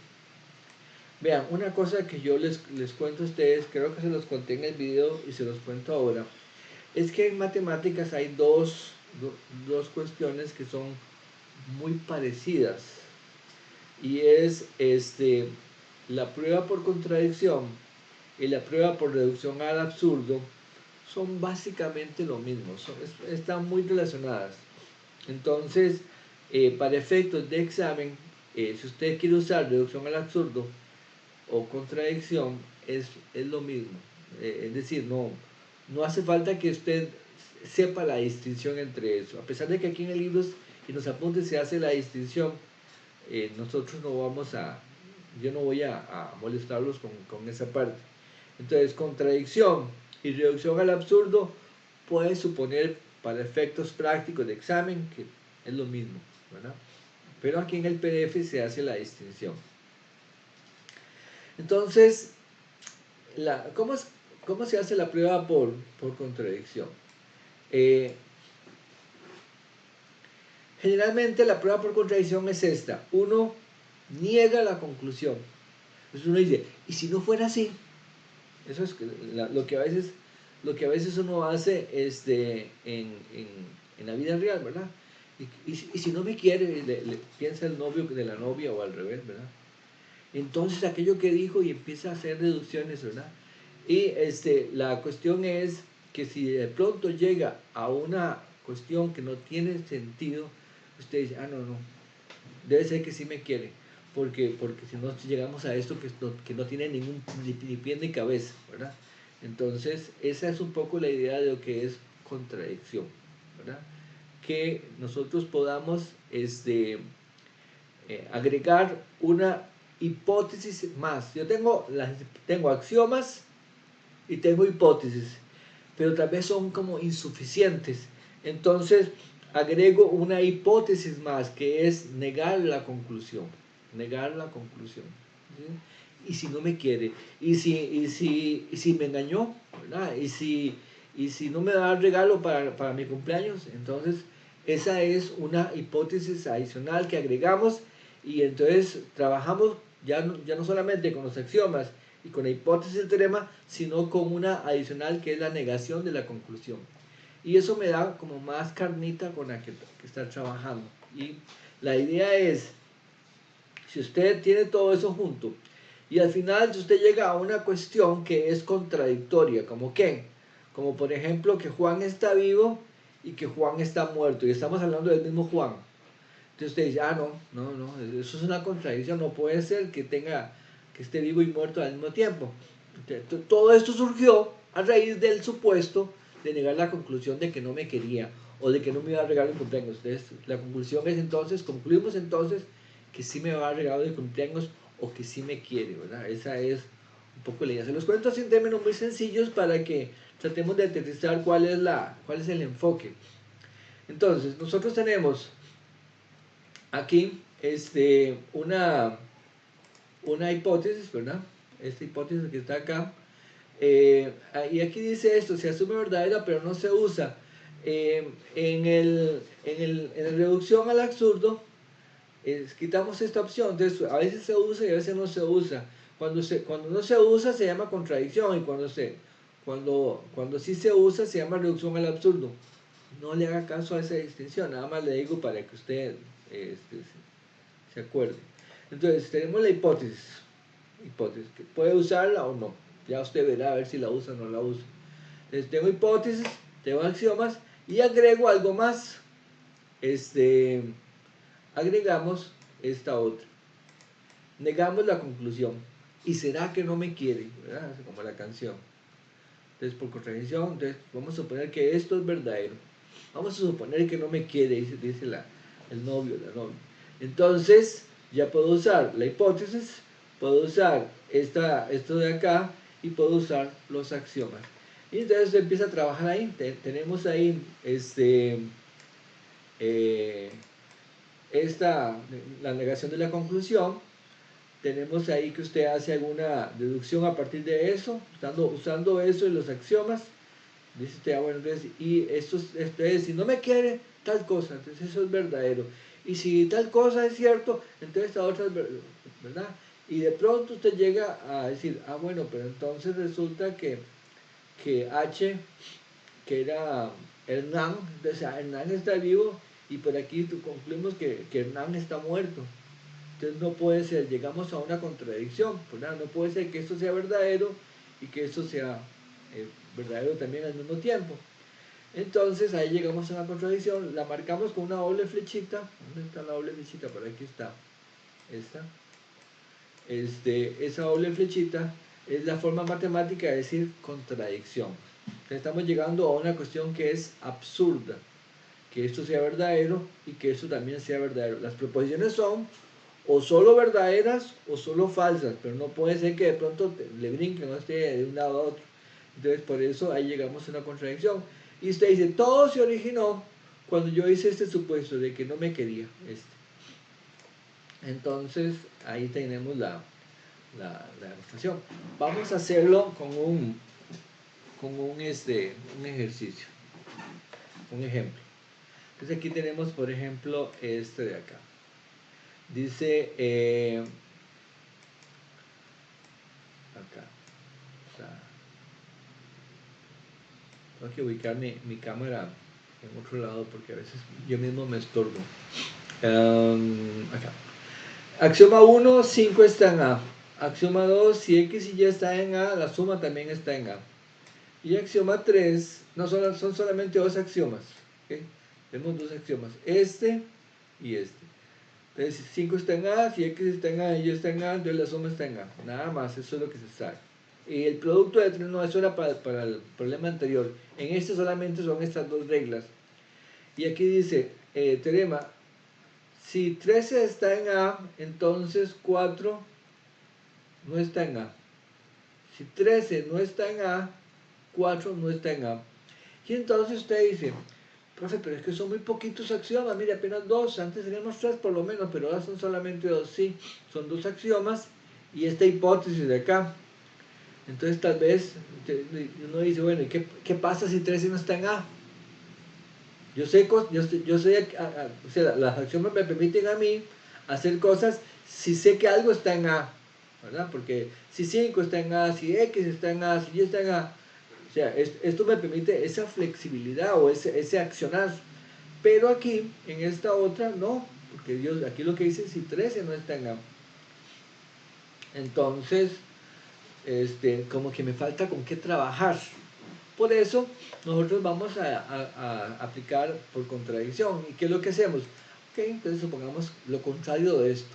Vean, una cosa que yo les cuento a ustedes, creo que se los conté en el video y se los cuento ahora, es que en matemáticas hay dos cuestiones que son muy parecidas. Y es la prueba por contradicción y la prueba por reducción al absurdo son básicamente lo mismo, están muy relacionadas. Entonces, para efectos de examen, si usted quiere usar reducción al absurdo o contradicción, es lo mismo. Es decir, no hace falta que usted sepa la distinción entre eso. A pesar de que aquí en el libro y en los apuntes se hace la distinción, nosotros yo no voy a molestarlos con esa parte. Entonces, contradicción y reducción al absurdo puede suponer para efectos prácticos de examen que es lo mismo, ¿verdad? Pero aquí en el PDF se hace la distinción. Entonces, ¿cómo se hace la prueba por contradicción? Generalmente la prueba por contradicción es esta. Uno niega la conclusión. Entonces uno dice, ¿y si no fuera así? Eso es lo que a veces uno hace en la vida real, ¿verdad? Y si no me quiere, le piensa el novio de la novia o al revés, ¿verdad? Entonces aquello que dijo y empieza a hacer deducciones, ¿verdad? Y la cuestión es que si de pronto llega a una cuestión que no tiene sentido, usted dice, no, debe ser que sí me quiere, porque si no llegamos a esto que no tiene ni pie ni cabeza, ¿verdad? Entonces, esa es un poco la idea de lo que es contradicción, ¿verdad? Que nosotros podamos agregar una hipótesis más. Yo tengo axiomas y tengo hipótesis, pero tal vez son como insuficientes. Entonces agrego una hipótesis más, que es negar la conclusión. Negar la conclusión. ¿Sí? Y si no me quiere, y si me engañó, ¿verdad? Y si no me da regalo para mi cumpleaños, entonces esa es una hipótesis adicional que agregamos, y entonces trabajamos ya no solamente con los axiomas y con la hipótesis del teorema, sino con una adicional que es la negación de la conclusión. Y eso me da como más carnita con la que estar trabajando. Y la idea es, si usted tiene todo eso junto, y al final usted llega a una cuestión que es contradictoria, ¿como qué? Como por ejemplo que Juan está vivo y que Juan está muerto, y estamos hablando del mismo Juan. Entonces usted dice, no, eso es una contradicción, no puede ser que esté vivo y muerto al mismo tiempo. Entonces, todo esto surgió a raíz del supuesto de negar la conclusión de que no me quería o de que no me iba a regalar el cumpleaños. Entonces, la conclusión es concluimos entonces que sí me va a regalar el cumpleaños o que sí me quiere, ¿verdad? Esa es un poco la idea. Se los cuento así en términos muy sencillos para que tratemos de aterrizar cuál es el enfoque. Entonces, nosotros tenemos aquí una hipótesis, ¿verdad? Esta hipótesis que está acá. Y aquí dice esto: se asume verdadera pero no se usa. En la reducción al absurdo, quitamos esta opción. Entonces, a veces se usa y a veces no se usa. Cuando no se usa se llama contradicción, y cuando sí se usa se llama reducción al absurdo. No le haga caso a esa distinción, nada más le digo para que usted se acuerde. Entonces, tenemos la hipótesis, que puede usarla o no. Ya usted verá a ver si la usa o no la usa. Entonces, tengo hipótesis, tengo axiomas y agrego algo más. Agregamos esta otra. Negamos la conclusión. ¿Y será que no me quiere? ¿Verdad? Como la canción. Entonces, por contradicción, entonces vamos a suponer que esto es verdadero. Vamos a suponer que no me quiere, dice el novio, la novia. Entonces, ya puedo usar la hipótesis, puedo usar esto de acá y puedo usar los axiomas. Y entonces empieza a trabajar ahí. Tenemos ahí la negación de la conclusión. Tenemos ahí que usted hace alguna deducción a partir de eso, usando eso en los axiomas. Dice usted, bueno, entonces, y esto es, si no me quiere, tal cosa, entonces eso es verdadero. Y si tal cosa es cierto, entonces esta otra es verdad. Y de pronto usted llega a decir, bueno, pero entonces resulta que H, que era Hernán, entonces Hernán está vivo, y por aquí concluimos que Hernán está muerto. Entonces no puede ser, llegamos a una contradicción, ¿verdad? No puede ser que esto sea verdadero y que esto sea verdadero también al mismo tiempo. Entonces ahí llegamos a una contradicción, la marcamos con una doble flechita. ¿Dónde está la doble flechita? Por aquí está. Esa doble flechita es la forma matemática de decir contradicción. Entonces estamos llegando a una cuestión que es absurda, que esto sea verdadero y que esto también sea verdadero. Las proposiciones son o solo verdaderas o solo falsas, pero no puede ser que de pronto le brinque, no esté de un lado a otro. Entonces por eso ahí llegamos a una contradicción. Y usted dice, todo se originó cuando yo hice este supuesto de que no me quería. Entonces ahí tenemos la demostración. Vamos a hacerlo con un ejercicio, un ejemplo. Entonces aquí tenemos, por ejemplo, este de acá. Dice, acá, tengo que ubicar mi cámara en otro lado porque a veces yo mismo me estorbo. Acá. Axioma 1, 5 está en A. Axioma 2, si X y Y está en A, la suma también está en A. Y axioma 3, no son solamente dos axiomas. ¿Okay? Tenemos dos axiomas, este y este. Entonces, si 5 está en A, si X está en A y Y está en A, entonces la suma está en A. Nada más, eso es lo que se sabe. Y el producto de 3 no, eso era para el problema anterior. En este solamente son estas dos reglas. Y aquí dice, teorema, si 13 está en A, entonces 4 no está en A. Si 13 no está en A, 4 no está en A. Y entonces usted dice, profe, pero es que son muy poquitos axiomas, mire, apenas dos, antes teníamos 3 por lo menos, pero ahora son solamente 2, sí, son 2 axiomas y esta hipótesis de acá. Entonces tal vez uno dice, bueno, ¿y qué pasa si 13 no está en A? Yo sé, o sea, las axiomas me permiten a mí hacer cosas si sé que algo está en A, ¿verdad? Porque si 5 está en A, si X está en A, si Y está en A, o sea, esto me permite esa flexibilidad o ese accionar. Pero aquí, en esta otra, no, porque Dios, aquí lo que dice si 13 no está en A. Entonces, como que me falta con qué trabajar. Por eso, nosotros vamos a aplicar por contradicción. ¿Y qué es lo que hacemos? Okay, entonces supongamos lo contrario de esto.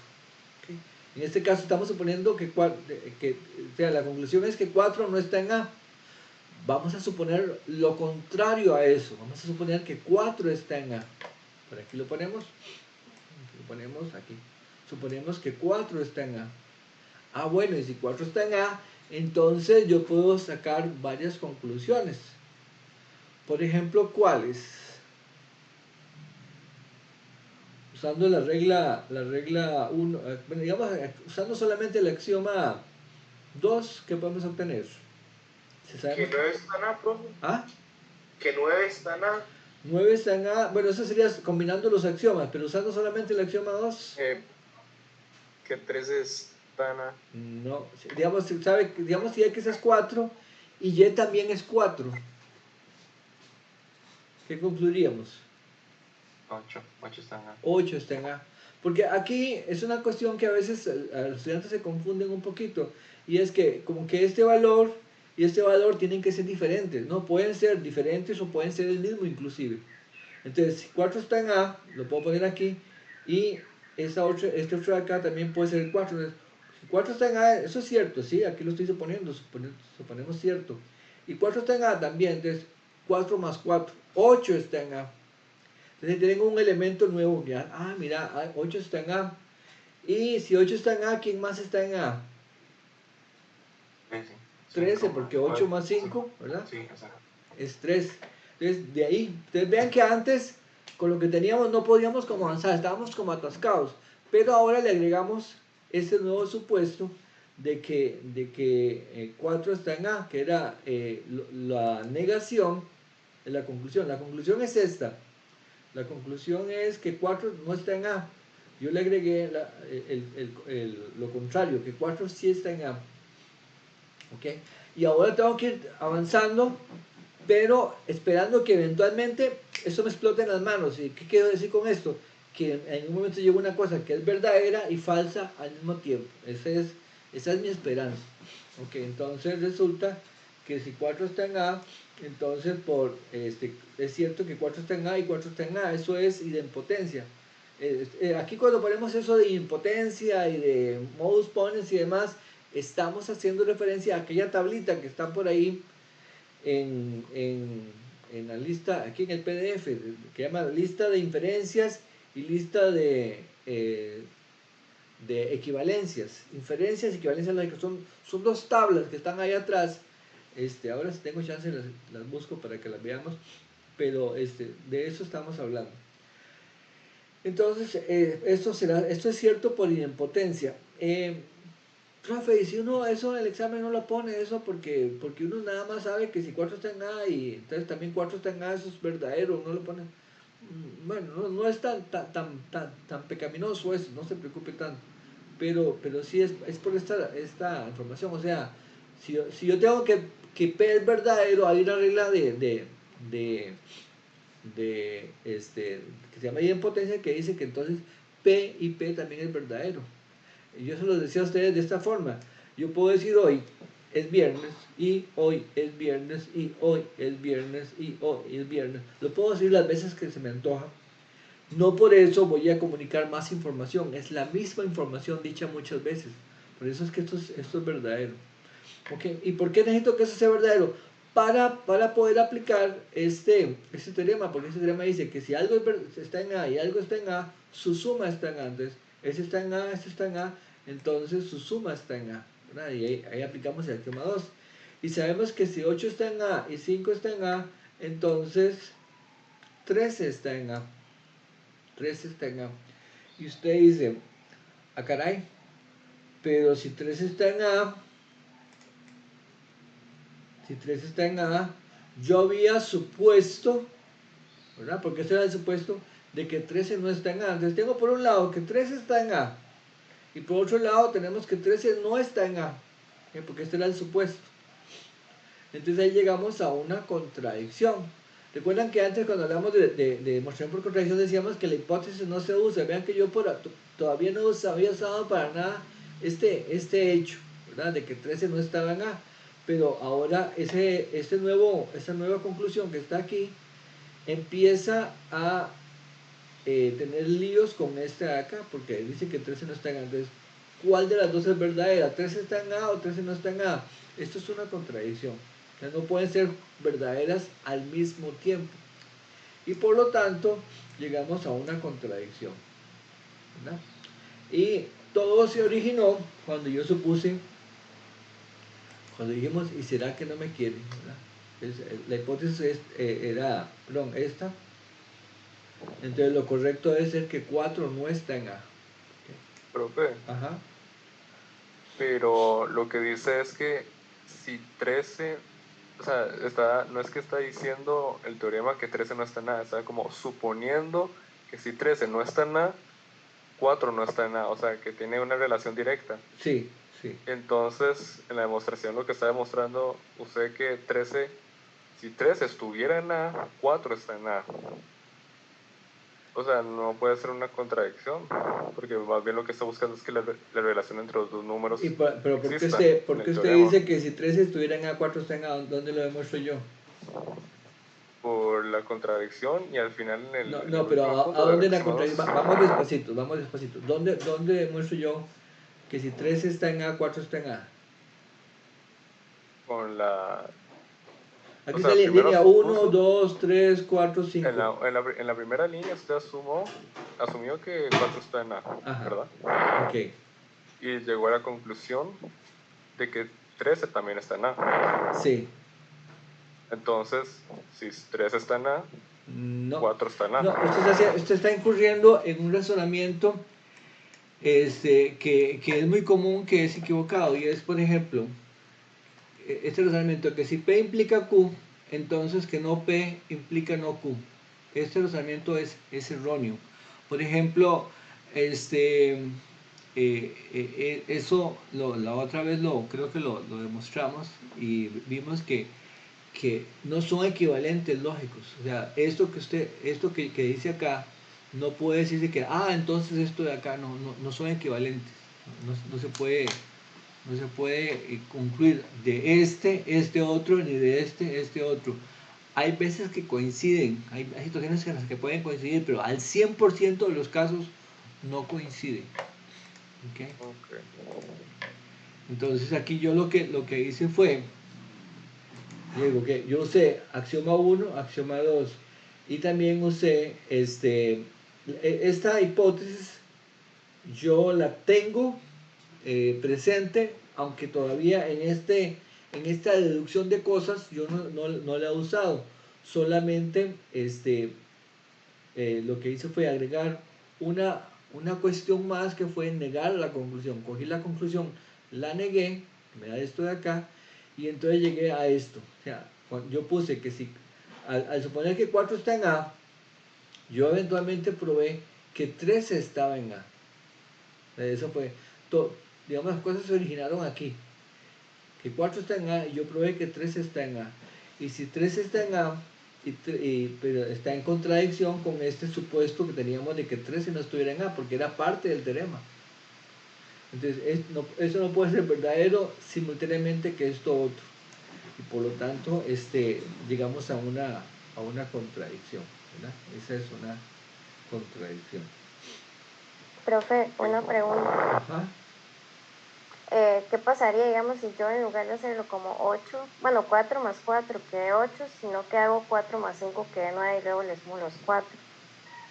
Okay. En este caso estamos suponiendo que o sea, la conclusión es que 4 no está en A. Vamos a suponer lo contrario a eso. Vamos a suponer que 4 está en A. Por aquí lo ponemos. Lo ponemos aquí. Suponemos que 4 está en A. Ah, bueno, y si 4 está en A, entonces yo puedo sacar varias conclusiones. Por ejemplo, ¿cuáles? Usando la regla 1, bueno, digamos, usando solamente el axioma 2, ¿qué podemos obtener? Si Que sabemos, 9 está en A, profe. ¿ah? Que 9 está en A. 9 está en A, bueno, eso sería combinando los axiomas, pero usando solamente el axioma 2. Que 13 está en A. No, digamos, digamos si X es 4 y Y también es 4. ¿Qué concluiríamos? 8 están A. 8 está en A. Porque aquí es una cuestión que a veces a los estudiantes se confunden un poquito. Y es que como que este valor y este valor tienen que ser diferentes. No, pueden ser diferentes o pueden ser el mismo inclusive. Entonces, si 4 está en A, lo puedo poner aquí. Y este otro de acá también puede ser el 4. Entonces, si 4 está en A, eso es cierto, ¿sí? Aquí lo estoy suponiendo, suponemos cierto. Y 4 está en A también, entonces 4 más 4, 8 está en A. Entonces tengo un elemento nuevo, ya, mira, 8 está en A. Y si 8 está en A, ¿quién más está en A? 13, porque 8 más 5, ¿verdad? Sí, exacto. Es 3. Entonces, de ahí, ustedes vean que antes, con lo que teníamos, no podíamos como avanzar, estábamos como atascados. Pero ahora le agregamos este nuevo supuesto de que 4 está en A, que era la negación de la conclusión. La conclusión es esta. La conclusión es que 4 no está en A. Yo le agregué lo contrario, que 4 sí está en A. ¿Ok? Y ahora tengo que ir avanzando, pero esperando que eventualmente eso me explote en las manos. ¿Y qué quiero decir con esto? Que en un momento llega una cosa que es verdadera y falsa al mismo tiempo. Esa es mi esperanza. ¿Ok? Entonces resulta que si 4 está en A, entonces es cierto que 4 está en A y 4 está en A. Eso es idempotencia. Aquí cuando ponemos eso de impotencia y de modus ponens y demás, estamos haciendo referencia a aquella tablita que está por ahí en la lista, aquí en el PDF, que llama lista de inferencias y lista de equivalencias. Inferencias y equivalencias lógicas son dos tablas que están ahí atrás. Ahora si tengo chance las busco para que las veamos, pero de eso estamos hablando. Entonces, esto es cierto por idempotencia. Profe, y si uno eso en el examen no lo pone, eso porque uno nada más sabe que si 4 está en A y entonces también 4 está en A, eso es verdadero, uno lo pone. Bueno, no es tan pecaminoso eso, no se preocupe tanto. Pero sí es por esta información. O sea, si yo tengo que P es verdadero, hay una regla que se llama idempotencia que dice que entonces P y P también es verdadero. Y yo se los decía a ustedes de esta forma. Yo puedo decir hoy es viernes y hoy es viernes y hoy es viernes y hoy es viernes. Lo puedo decir las veces que se me antoja. No por eso voy a comunicar más información, es la misma información dicha muchas veces. Por eso es que esto es verdadero. ¿Okay? ¿Y por qué necesito que eso sea verdadero? Para poder aplicar este teorema, porque este teorema dice que si algo está en A y algo está en A, su suma está en A. Entonces, ese está en A, este está en A, entonces su suma está en A. ¿Verdad? Y ahí aplicamos el axioma 2. Y sabemos que si 8 está en A y 5 está en A, entonces 13 está en A. 13 está en A. Y usted dice, ah caray, pero si 13 está en A, si 13 está en A, yo había supuesto, ¿verdad? Porque ese era el supuesto de que 13 no está en A. Entonces tengo por un lado que 13 está en A, y por otro lado tenemos que 13 no está en A, porque este era el supuesto. Entonces ahí llegamos a una contradicción. Recuerdan que antes cuando hablamos de demostración por contradicción decíamos que la hipótesis no se usa. Vean que yo todavía no había usado para nada este hecho, ¿verdad? De que 13 no estaba en A. Pero ahora esta nueva conclusión que está aquí empieza a tener líos con esta de acá, porque dice que 13 no está en A. Entonces, ¿cuál de las dos es verdadera? ¿13 está en A o 13 no está en A? Esto es una contradicción. No pueden ser verdaderas al mismo tiempo. Y por lo tanto, llegamos a una contradicción, ¿verdad? Y todo se originó cuando yo supuse, cuando dijimos, ¿y será que no me quiere? La hipótesis era, perdón, esta. Entonces lo correcto debe ser que 4 no está en A. Profe, Ajá. pero lo que dice es que si 13, o sea, no es que está diciendo el teorema que 13 no está en nada, está como suponiendo que si 13 no está en nada, 4 no está en nada, o sea, que tiene una relación directa. Sí, sí. Entonces, en la demostración lo que está demostrando usted que 13, si 13 estuviera en A, 4 está en A. O sea, no puede ser una contradicción, porque más bien lo que está buscando es que la relación entre los dos números Pero ¿por qué exista por en qué el usted teorema. dice que si 13 estuviera en A, 4 está en A? ¿Dónde lo demuestro yo? Por la contradicción y al final en No, el no, pero último ¿a punto de dónde la axioma 2, contradicción? Vamos despacito, vamos despacito. ¿Dónde demuestro yo que si 13 está en A, 4 está en A? con la... Aquí O está sea, primero línea 1, supuso, 2, 3, 4, 5. en la primera línea usted asumió que 4 está en A, Ajá, ¿verdad? ok. Y llegó a la conclusión de que 13 también está en A. Sí. Entonces, si 13 está en A, No, 4 está en A. no, usted está incurriendo en un razonamiento que es muy común, que es equivocado, y es, por ejemplo, este razonamiento que si P implica Q, entonces que no P implica no Q. Este razonamiento es erróneo. Por ejemplo, eso la otra vez creo que lo demostramos y vimos que no son equivalentes lógicos. O sea, esto que dice acá, no puede decirse que, entonces esto de acá no son equivalentes. No se puede concluir de este otro, ni de este otro. Hay veces que coinciden, hay situaciones en las que pueden coincidir, pero al 100% de los casos no coinciden. ¿Okay? Okay. Entonces aquí yo lo que hice fue, digo que yo usé axioma 1, axioma 2 y también usé esta hipótesis, yo la tengo presente, aunque todavía en esta deducción de cosas yo no la he usado. Solamente lo que hice fue agregar una cuestión más, que fue negar la conclusión. Cogí la conclusión, la negué, me da esto de acá, y entonces llegué a esto. O sea, yo puse que si, al suponer que 4 está en A, yo eventualmente probé que 13 estaba en A. Eso fue, digamos, las cosas se originaron aquí. Que 4 está en A y yo probé que 13 está en A. Y si 13 está en A, pero está en contradicción con este supuesto que teníamos de que 13 no estuviera en A, porque era parte del teorema. Entonces, eso no puede ser verdadero simultáneamente que esto otro. Y por lo tanto, llegamos a una contradicción, ¿verdad? Esa es una contradicción. Profe, una pregunta. Ajá. ¿Qué pasaría, digamos, si yo en lugar de hacerlo como 8, bueno, 4 más 4 quede 8, sino que hago 4 más 5 quede 9 y luego le sumo los 4?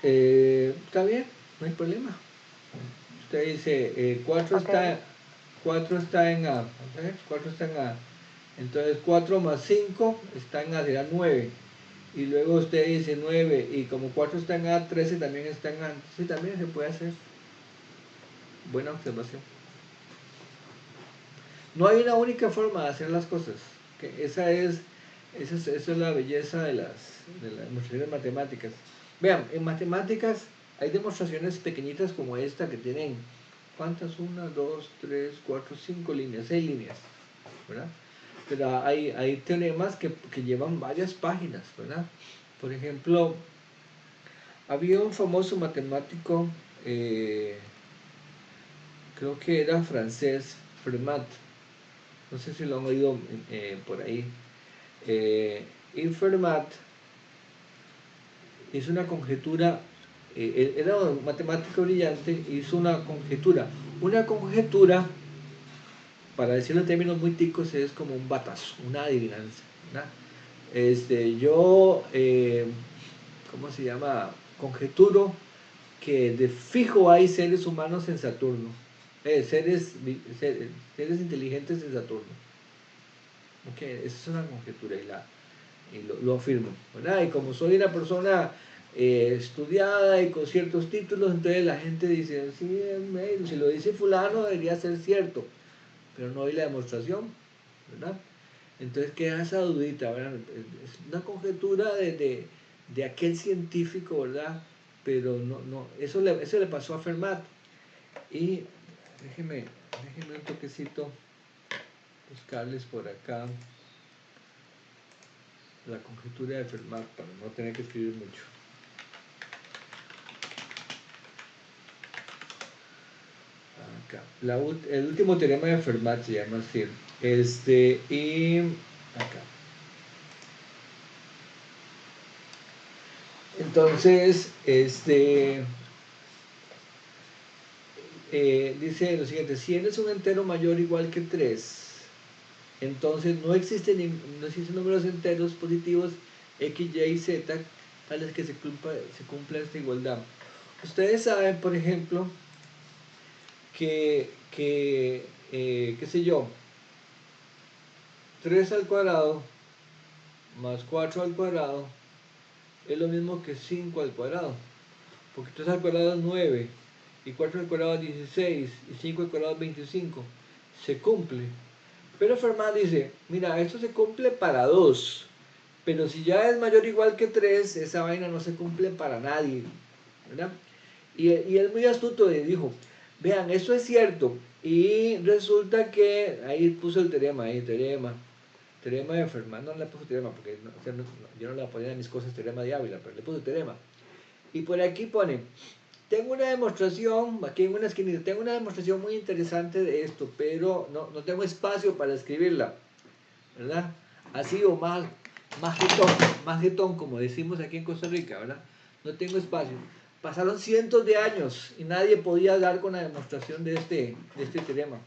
Está bien, no hay problema. Usted dice, 4 Ok. está en A, ¿ok? 4 está en A. Entonces 4 más 5 está en A, será 9. Y luego usted dice 9, y como 4 está en A, 13 también está en A. Sí, también se puede hacer. Buena observación. No hay una única forma de hacer las cosas. Que esa es la belleza de las demostraciones matemáticas. Vean, en matemáticas hay demostraciones pequeñitas como esta que tienen, ¿cuántas? 1, 2, 3, 4, 5 líneas, 6 líneas, ¿verdad? Pero hay teoremas que llevan varias páginas, ¿verdad? Por ejemplo, había un famoso matemático, creo que era francés, Fermat, no sé si lo han oído por ahí. Y Fermat hizo una conjetura, era un matemático brillante, hizo una conjetura. Una conjetura, para decirlo en términos muy ticos, es como un batazo, una adivinanza, ¿verdad? Yo, ¿cómo se llama? Conjeturo que de fijo hay seres humanos en Saturno, seres inteligentes en Saturno. Okay, esa es una conjetura y lo afirmo, ¿verdad? Y como soy una persona estudiada y con ciertos títulos, entonces la gente dice, sí, si lo dice fulano debería ser cierto, pero no hay la demostración, ¿verdad? Entonces queda esa dudita, ¿verdad? Es una conjetura de aquel científico, ¿verdad? Pero eso le pasó a Fermat. Y déjeme un toquecito, buscarles por acá la conjetura de Fermat para no tener que escribir mucho. Acá. El último teorema de Fermat se llama así. Y acá. Entonces, dice lo siguiente: si n es un entero mayor o igual que 3, entonces no existen números enteros positivos x, y y z tales que se cumpla esta igualdad. Ustedes saben, por ejemplo, qué sé yo, 3 al cuadrado más 4 al cuadrado es lo mismo que 5 al cuadrado, porque 3 al cuadrado es 9, y 4 al cuadrado es 16, y 5 al cuadrado es 25, se cumple. Pero Fermat dice, mira, esto se cumple para 2, pero si ya es mayor o igual que 3, esa vaina no se cumple para nadie, ¿verdad? Y él muy astuto y dijo, vean, esto es cierto, y resulta que, ahí puso el teorema de Fermat, no le puso teorema, porque yo no le ponía a mis cosas teorema de Ávila, pero le puso teorema. Y por aquí pone, tengo una demostración, aquí en una esquinita, tengo una demostración muy interesante de esto, pero no tengo espacio para escribirla, ¿verdad? Así o más jetón, como decimos aquí en Costa Rica, ¿verdad? No tengo espacio. Pasaron cientos de años y nadie podía dar con la demostración de este teorema.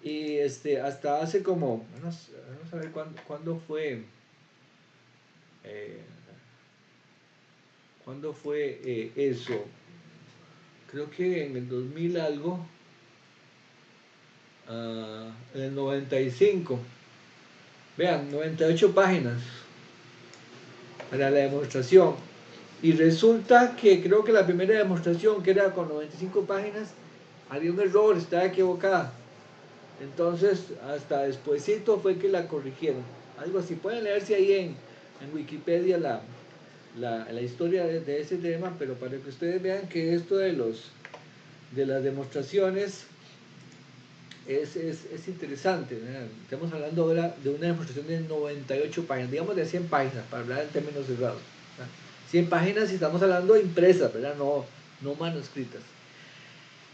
Y hasta hace como, vamos a ver cuándo fue, eso. Creo que en el 2000 algo, en el 95. Vean, 98 páginas para la demostración. Y resulta que creo que la primera demostración, que era con 95 páginas, había un error, estaba equivocada. Entonces, hasta despuesito fue que la corrigieron. Algo así. Pueden leerse ahí en Wikipedia la historia de ese tema, pero para que ustedes vean que esto de las demostraciones es interesante, ¿verdad? Estamos hablando ahora de una demostración de 98 páginas, digamos de 100 páginas, para hablar en términos cerrados, ¿verdad? 100 páginas y estamos hablando de impresas, ¿verdad? No manuscritas.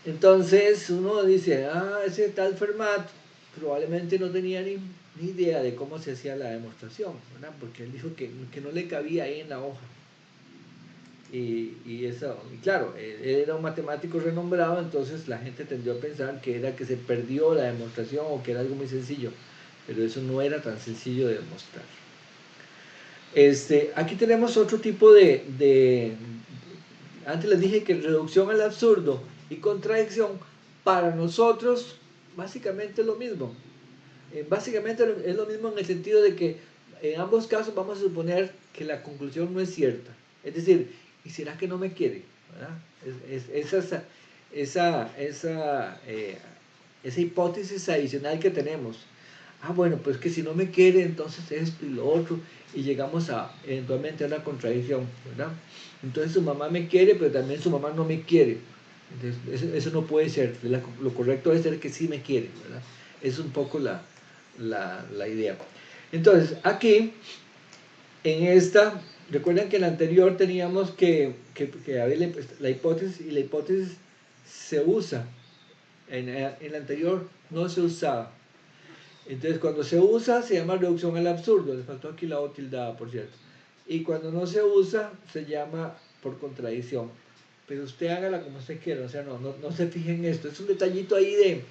Entonces uno dice, ese tal Fermat probablemente no tenía ni idea de cómo se hacía la demostración, ¿verdad? Porque él dijo que no le cabía ahí en la hoja. Y claro, él era un matemático renombrado, entonces la gente tendió a pensar que era que se perdió la demostración o que era algo muy sencillo, pero eso no era tan sencillo de demostrar. Aquí tenemos otro tipo antes les dije que reducción al absurdo y contradicción para nosotros básicamente es lo mismo. Básicamente es lo mismo en el sentido de que en ambos casos vamos a suponer que la conclusión no es cierta. Es decir, ¿y será que no me quiere? ¿Verdad? Esa hipótesis adicional que tenemos. Bueno, pues que si no me quiere, entonces esto y lo otro, y llegamos eventualmente a una contradicción, ¿verdad? Entonces su mamá me quiere, pero también su mamá no me quiere. Entonces, eso no puede ser. Lo correcto debe ser que sí me quiere, ¿verdad? Es un poco la idea. Entonces, aquí, en esta, recuerden que en la anterior teníamos que había la hipótesis, y la hipótesis se usa. En la anterior no se usaba. Entonces, cuando se usa, se llama reducción al absurdo. Les faltó aquí la O tildada, por cierto. Y cuando no se usa, se llama por contradicción. Pero usted hágala como usted quiera. O sea, no se fije en esto. Es un detallito ahí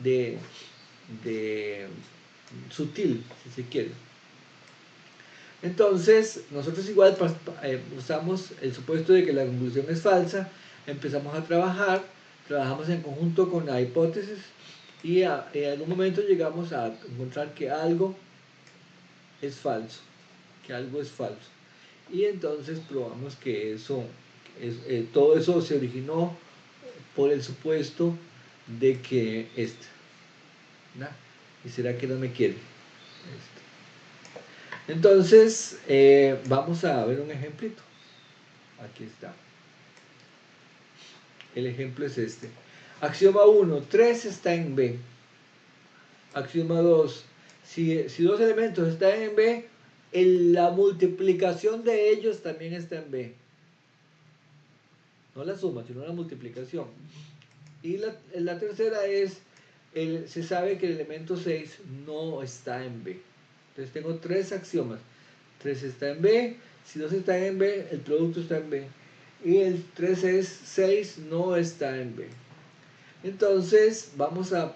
de sutil, si se quiere. Entonces, nosotros igual usamos el supuesto de que la conclusión es falsa. Empezamos a trabajar. Trabajamos en conjunto con la hipótesis. Y en algún momento llegamos a encontrar que algo es falso, y entonces probamos que todo eso se originó por el supuesto de que ¿no? ¿Y será que no me quiere? Entonces vamos a ver un ejemplito. Aquí está. El ejemplo es este. Axioma 1, 3 está en B. Axioma 2, si dos elementos están en B, la multiplicación de ellos también está en B. No la suma, sino la multiplicación. Y la tercera es, se sabe que el elemento 6 no está en B. Entonces tengo tres axiomas. 3 está en B, si 2 están en B, el producto está en B. Y el 3 es 6 no está en B. Entonces vamos a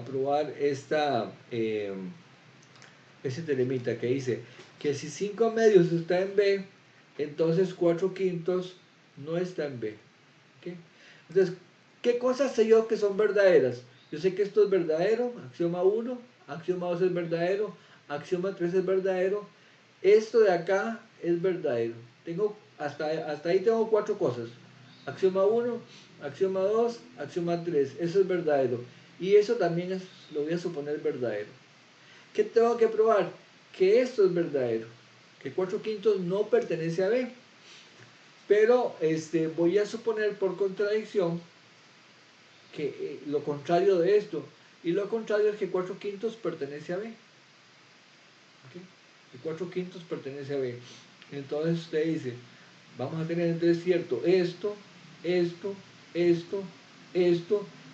probar ese teoremita que dice que si 5 medios está en B, entonces 4 quintos no está en B. ¿Okay? Entonces, ¿qué cosas sé yo que son verdaderas? Yo sé que esto es verdadero, axioma 1, axioma 2 es verdadero, axioma 3 es verdadero, esto de acá es verdadero. Hasta ahí tengo 4 cosas. Axioma 1, axioma 2, axioma 3, eso es verdadero. Y eso también lo voy a suponer verdadero. ¿Qué tengo que probar? Que esto es verdadero, que 4 quintos no pertenece a B. Pero voy a suponer por contradicción que lo contrario de esto, y lo contrario es que 4 quintos pertenece a B. ¿Okay? Que 4 quintos pertenece a B. Entonces usted dice, vamos a tener entonces cierto esto,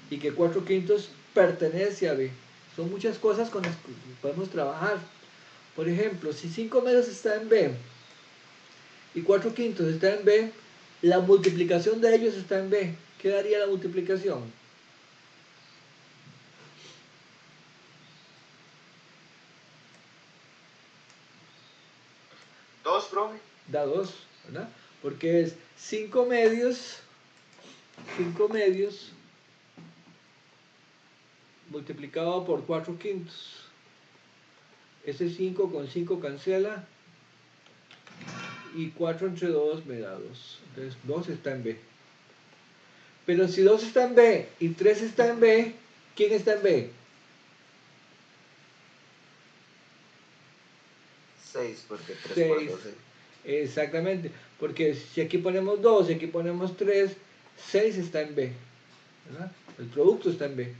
y que 4 quintos pertenece a B. Son muchas cosas con las que podemos trabajar. Por ejemplo, si 5 medios está en B y 4 quintos está en B, la multiplicación de ellos está en B. ¿Qué daría la multiplicación? Dos, profe. Da 2, ¿verdad? Porque es 5 medios multiplicado por 4 quintos. Ese 5 con 5 cancela, y 4 entre 2 me da 2. Entonces 2 está en B. Pero si 2 está en B y 3 está en B, ¿quién está en B? 6, porque 3 por 6. 12. Exactamente. Porque si aquí ponemos 2 y aquí ponemos 3, 6 está en B. ¿Verdad? El producto está en B.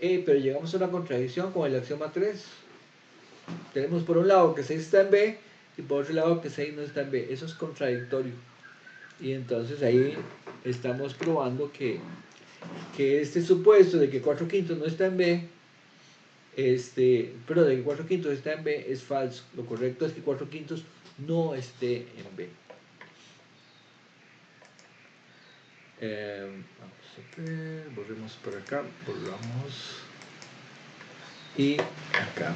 Pero llegamos a una contradicción con el axioma 3. Tenemos por un lado que 6 está en B y por otro lado que 6 no está en B. Eso es contradictorio. Y entonces ahí estamos probando que que este supuesto de que 4/5 no está en B, pero de que 4/5 está en B es falso. Lo correcto es que 4/5 no esté en B. Vamos a ver, borremos por acá, borramos y acá.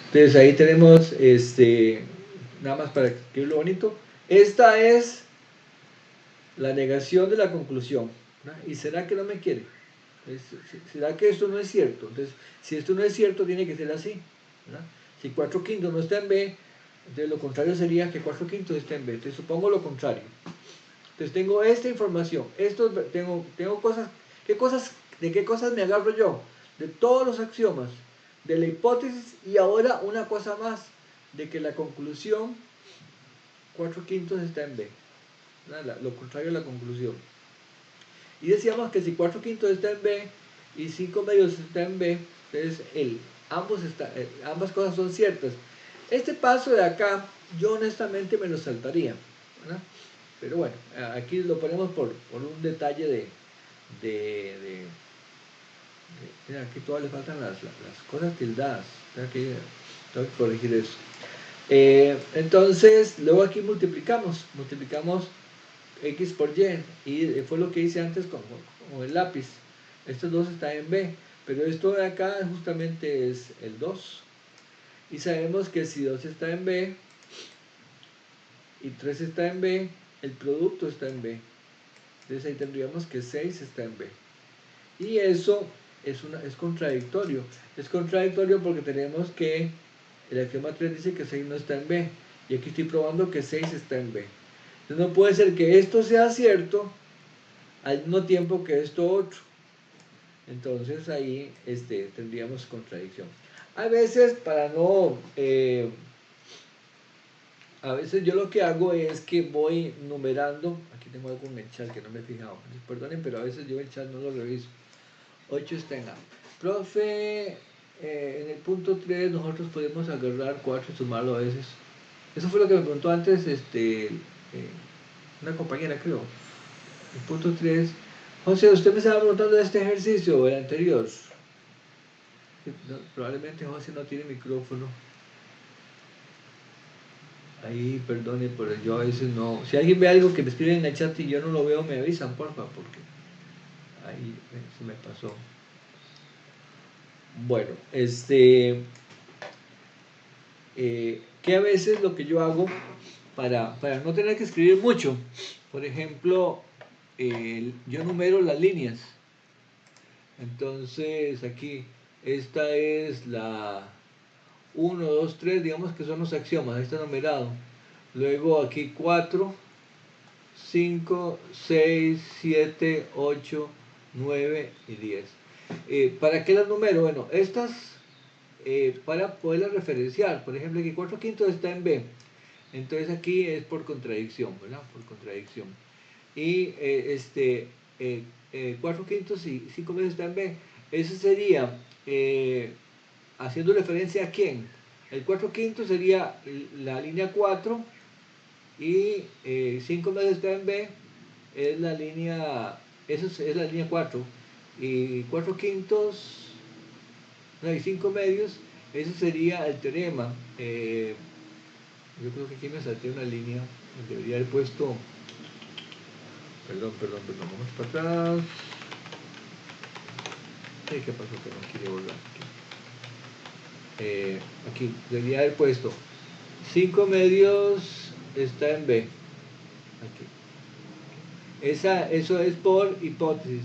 Entonces ahí tenemos, nada más para escribirlo bonito, esta es la negación de la conclusión, ¿no? ¿Y será que no me quiere? ¿Será que esto no es cierto? Entonces, si esto no es cierto, tiene que ser así, ¿no? Si 4/5 no está en B, entonces lo contrario sería que 4/5 está en B. Entonces supongo lo contrario. Entonces tengo esta información, tengo cosas, ¿de qué cosas me agarro yo? De todos los axiomas, de la hipótesis, y ahora una cosa más, de que la conclusión 4/5 está en B, ¿no? Lo contrario a la conclusión. Y decíamos que si 4/5 está en B y 5/2 está en B, entonces ambas cosas son ciertas. Este paso de acá, yo honestamente me lo saltaría, ¿no? Pero bueno, aquí lo ponemos por un detalle mira, aquí todavía le faltan las cosas tildadas. Tengo que corregir eso. Entonces, luego aquí multiplicamos X por Y, y fue lo que hice antes con el lápiz. Estos dos están en B, pero esto de acá justamente es el 2. Y sabemos que si 2 está en B y 3 está en B, el producto está en B. Entonces ahí tendríamos que 6 está en B. Y eso es contradictorio. Es contradictorio porque tenemos que el axioma 3 dice que 6 no está en B. Y aquí estoy probando que 6 está en B. Entonces no puede ser que esto sea cierto al mismo tiempo que esto otro. Entonces ahí tendríamos contradicción. A veces a veces yo lo que hago es que voy numerando. Aquí tengo algo en el chat que no me he fijado. Perdonen, pero a veces yo el chat no lo reviso. 8 está en A. Profe, en el punto 3 nosotros podemos agarrar 4 y sumarlo a veces. Eso fue lo que me preguntó antes una compañera, creo. El punto 3. José, usted me estaba preguntando de este ejercicio o el anterior. Probablemente José no tiene micrófono. Ahí, perdone, pero yo a veces no. Si alguien ve algo que me escribe en el chat y yo no lo veo, me avisan, porfa, porque ahí se me pasó. Bueno, que a veces lo que yo hago para no tener que escribir mucho, por ejemplo, yo numero las líneas. Entonces aquí, esta es la 1, 2, 3, digamos que son los axiomas, ahí está numerado. Luego aquí 4, 5, 6, 7, 8, 9 y 10. ¿Para qué las numero? Bueno, estas para poderlas referenciar. Por ejemplo, aquí 4/5 está en B. Entonces aquí es por contradicción, ¿verdad? Por contradicción. Y 4/5 y 5 veces está en B. Eso sería haciendo referencia a quién. El 4/5 sería la línea 4 y 5 veces está en B es la línea, eso es la línea 4 y 4/5 no, y 5 medios, eso sería el teorema. Yo creo que aquí me salté una línea, debería haber puesto, perdón, vamos para atrás. ¿Qué pasó que no quiere volver? Aquí debería haber puesto 5 medios está en B. Aquí. Eso es por hipótesis.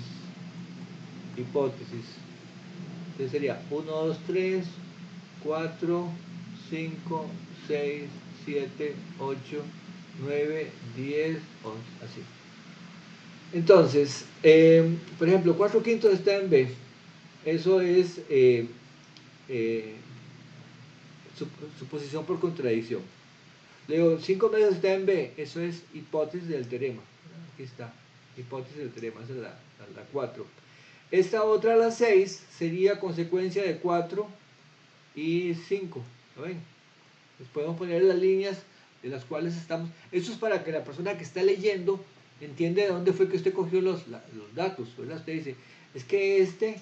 Entonces sería 1, 2, 3, 4, 5, 6, 7, 8, 9, 10, 11, así. Entonces, por ejemplo, 4/5 está en B. Eso es suposición por contradicción. Luego, 5 medios está en B. Eso es hipótesis del teorema. Aquí está, hipótesis del teorema, esa es la 4. Esta otra, la 6, sería consecuencia de 4 y 5. ¿Lo ven? Les podemos poner las líneas de las cuales estamos. Esto es para que la persona que está leyendo entiende de dónde fue que usted cogió los datos, ¿verdad? Usted dice, es que este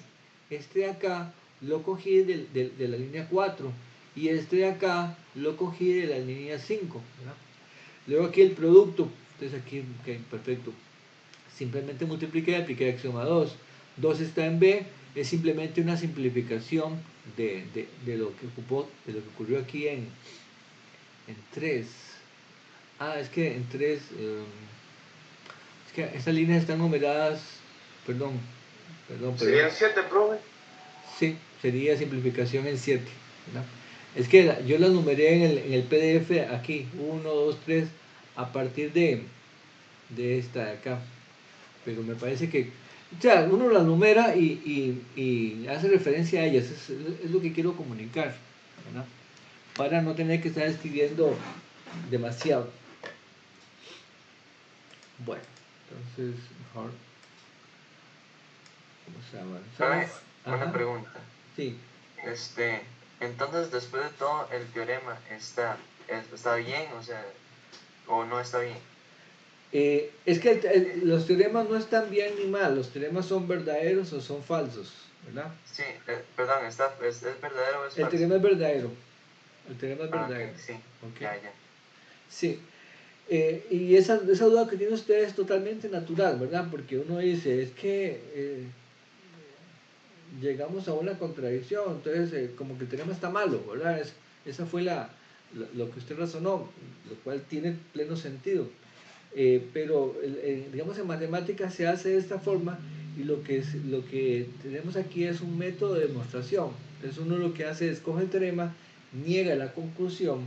de acá lo cogí de la línea 4 y este de acá lo cogí de la línea 5, ¿verdad? Luego aquí el producto, entonces aquí, ok, perfecto. Simplemente multipliqué y apliqué axioma 2. 2 está en B, es simplemente una simplificación de lo que ocupó, de lo que ocurrió aquí en 3. Ah, es que en 3, es que estas líneas están numeradas, perdón. ¿Serían 7, profe? Sí, sería simplificación en 7, ¿verdad? Es que yo las numeré en el PDF aquí, 1, 2, 3, a partir de esta de acá. Pero me parece que, o sea, uno las numera y hace referencia a ellas, es lo que quiero comunicar, ¿verdad? Para no tener que estar escribiendo demasiado. Bueno, entonces, mejor vamos a avanzar. Una pregunta. Sí. Entonces, después de todo, el teorema está bien, o sea, o no está bien. Es que los teoremas no están bien ni mal, los teoremas son verdaderos o son falsos, ¿verdad? Sí, perdón, ¿es verdadero o es falso? El teorema es verdadero. El teorema es verdadero. Okay, sí, Okay. ya. Sí. Y esa duda que tiene usted es totalmente natural, ¿verdad? Porque uno dice, es que llegamos a una contradicción, entonces como que el teorema está malo, ¿verdad? Esa fue lo que usted razonó, lo cual tiene pleno sentido. Pero digamos en matemáticas se hace de esta forma y lo que tenemos aquí es un método de demostración. Entonces uno lo que hace es coge el teorema, niega la conclusión.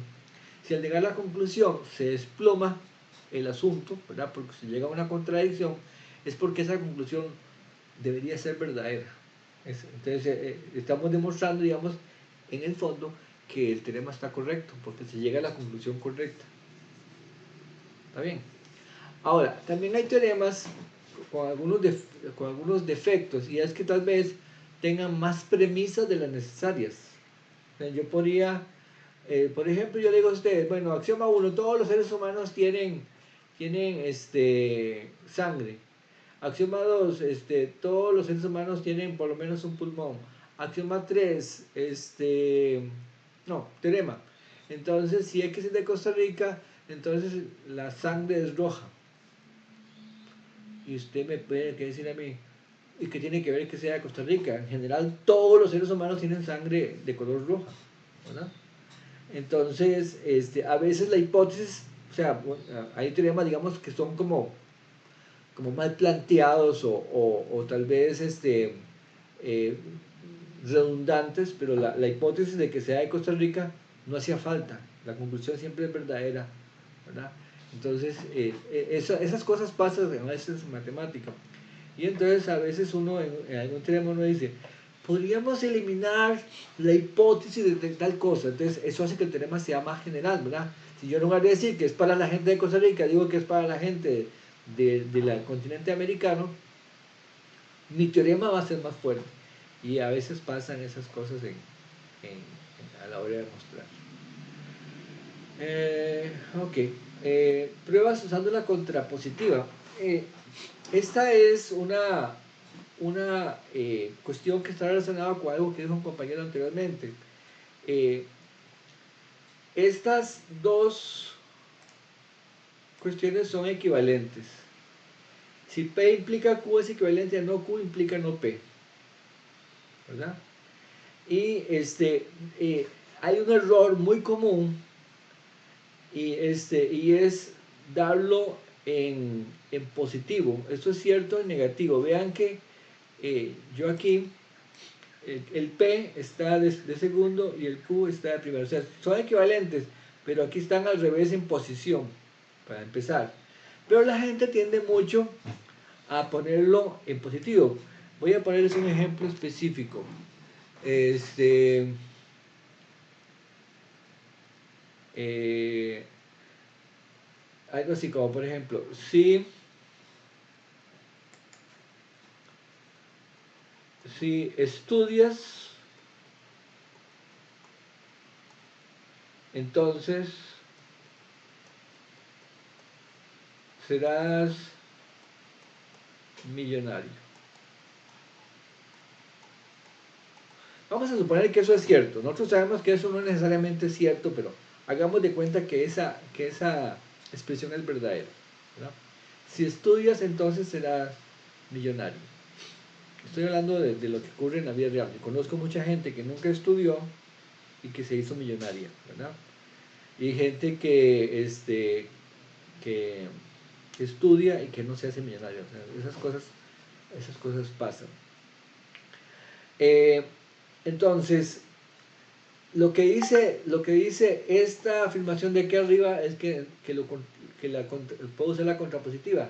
Si al negar la conclusión se desploma el asunto, ¿verdad? Porque si llega a una contradicción, es porque esa conclusión debería ser verdadera. Entonces estamos demostrando, digamos, en el fondo que el teorema está correcto, porque se llega a la conclusión correcta. ¿Está bien? Ahora, también hay teoremas con algunos defectos, y es que tal vez tengan más premisas de las necesarias. O sea, yo podría, por ejemplo, yo le digo a ustedes, bueno, axioma 1, todos los seres humanos tienen sangre. Axioma 2, todos los seres humanos tienen por lo menos un pulmón. Axioma 3, no, teorema. Entonces, si X es de Costa Rica, entonces la sangre es roja. Y usted me puede decir a mí, ¿y qué tiene que ver que sea de Costa Rica? En general, todos los seres humanos tienen sangre de color roja, ¿verdad? Entonces, a veces la hipótesis, o sea, hay teoremas, digamos, que son como mal planteados o tal vez eh, redundantes, pero la hipótesis de que sea de Costa Rica no hacía falta, la conclusión siempre es verdadera, ¿verdad? Entonces, esas cosas pasan a veces en matemática. Y entonces a veces uno en algún teorema uno dice, podríamos eliminar la hipótesis de tal cosa. Entonces eso hace que el teorema sea más general, ¿verdad? Si yo en lugar de decir que es para la gente de Costa Rica, digo que es para la gente del continente americano, mi teorema va a ser más fuerte. Y a veces pasan esas cosas a la hora de mostrar. Ok. Pruebas usando la contrapositiva. Esta es una cuestión que está relacionada con algo que dijo un compañero anteriormente. Estas dos cuestiones son equivalentes. Si P implica Q es equivalente a no Q implica no P, ¿verdad? Y hay un error muy común y es darlo en positivo. Esto es cierto en negativo. Vean que yo aquí el P está de segundo y el Q está de primero. O sea, son equivalentes, pero aquí están al revés en posición, para empezar. Pero la gente tiende mucho a ponerlo en positivo. Voy a ponerles un ejemplo específico. Algo así como, por ejemplo, si estudias, entonces serás millonario. Vamos a suponer que eso es cierto. Nosotros sabemos que eso no es necesariamente cierto, pero hagamos de cuenta que esa expresión es verdadera, ¿verdad? Si estudias, entonces serás millonario. Estoy hablando de lo que ocurre en la vida real. Yo conozco mucha gente que nunca estudió y que se hizo millonaria, ¿verdad? Y hay gente que estudia y que no se hace millonario. O sea, esas cosas pasan. Entonces, lo que dice esta afirmación de aquí arriba es puedo usar la contrapositiva.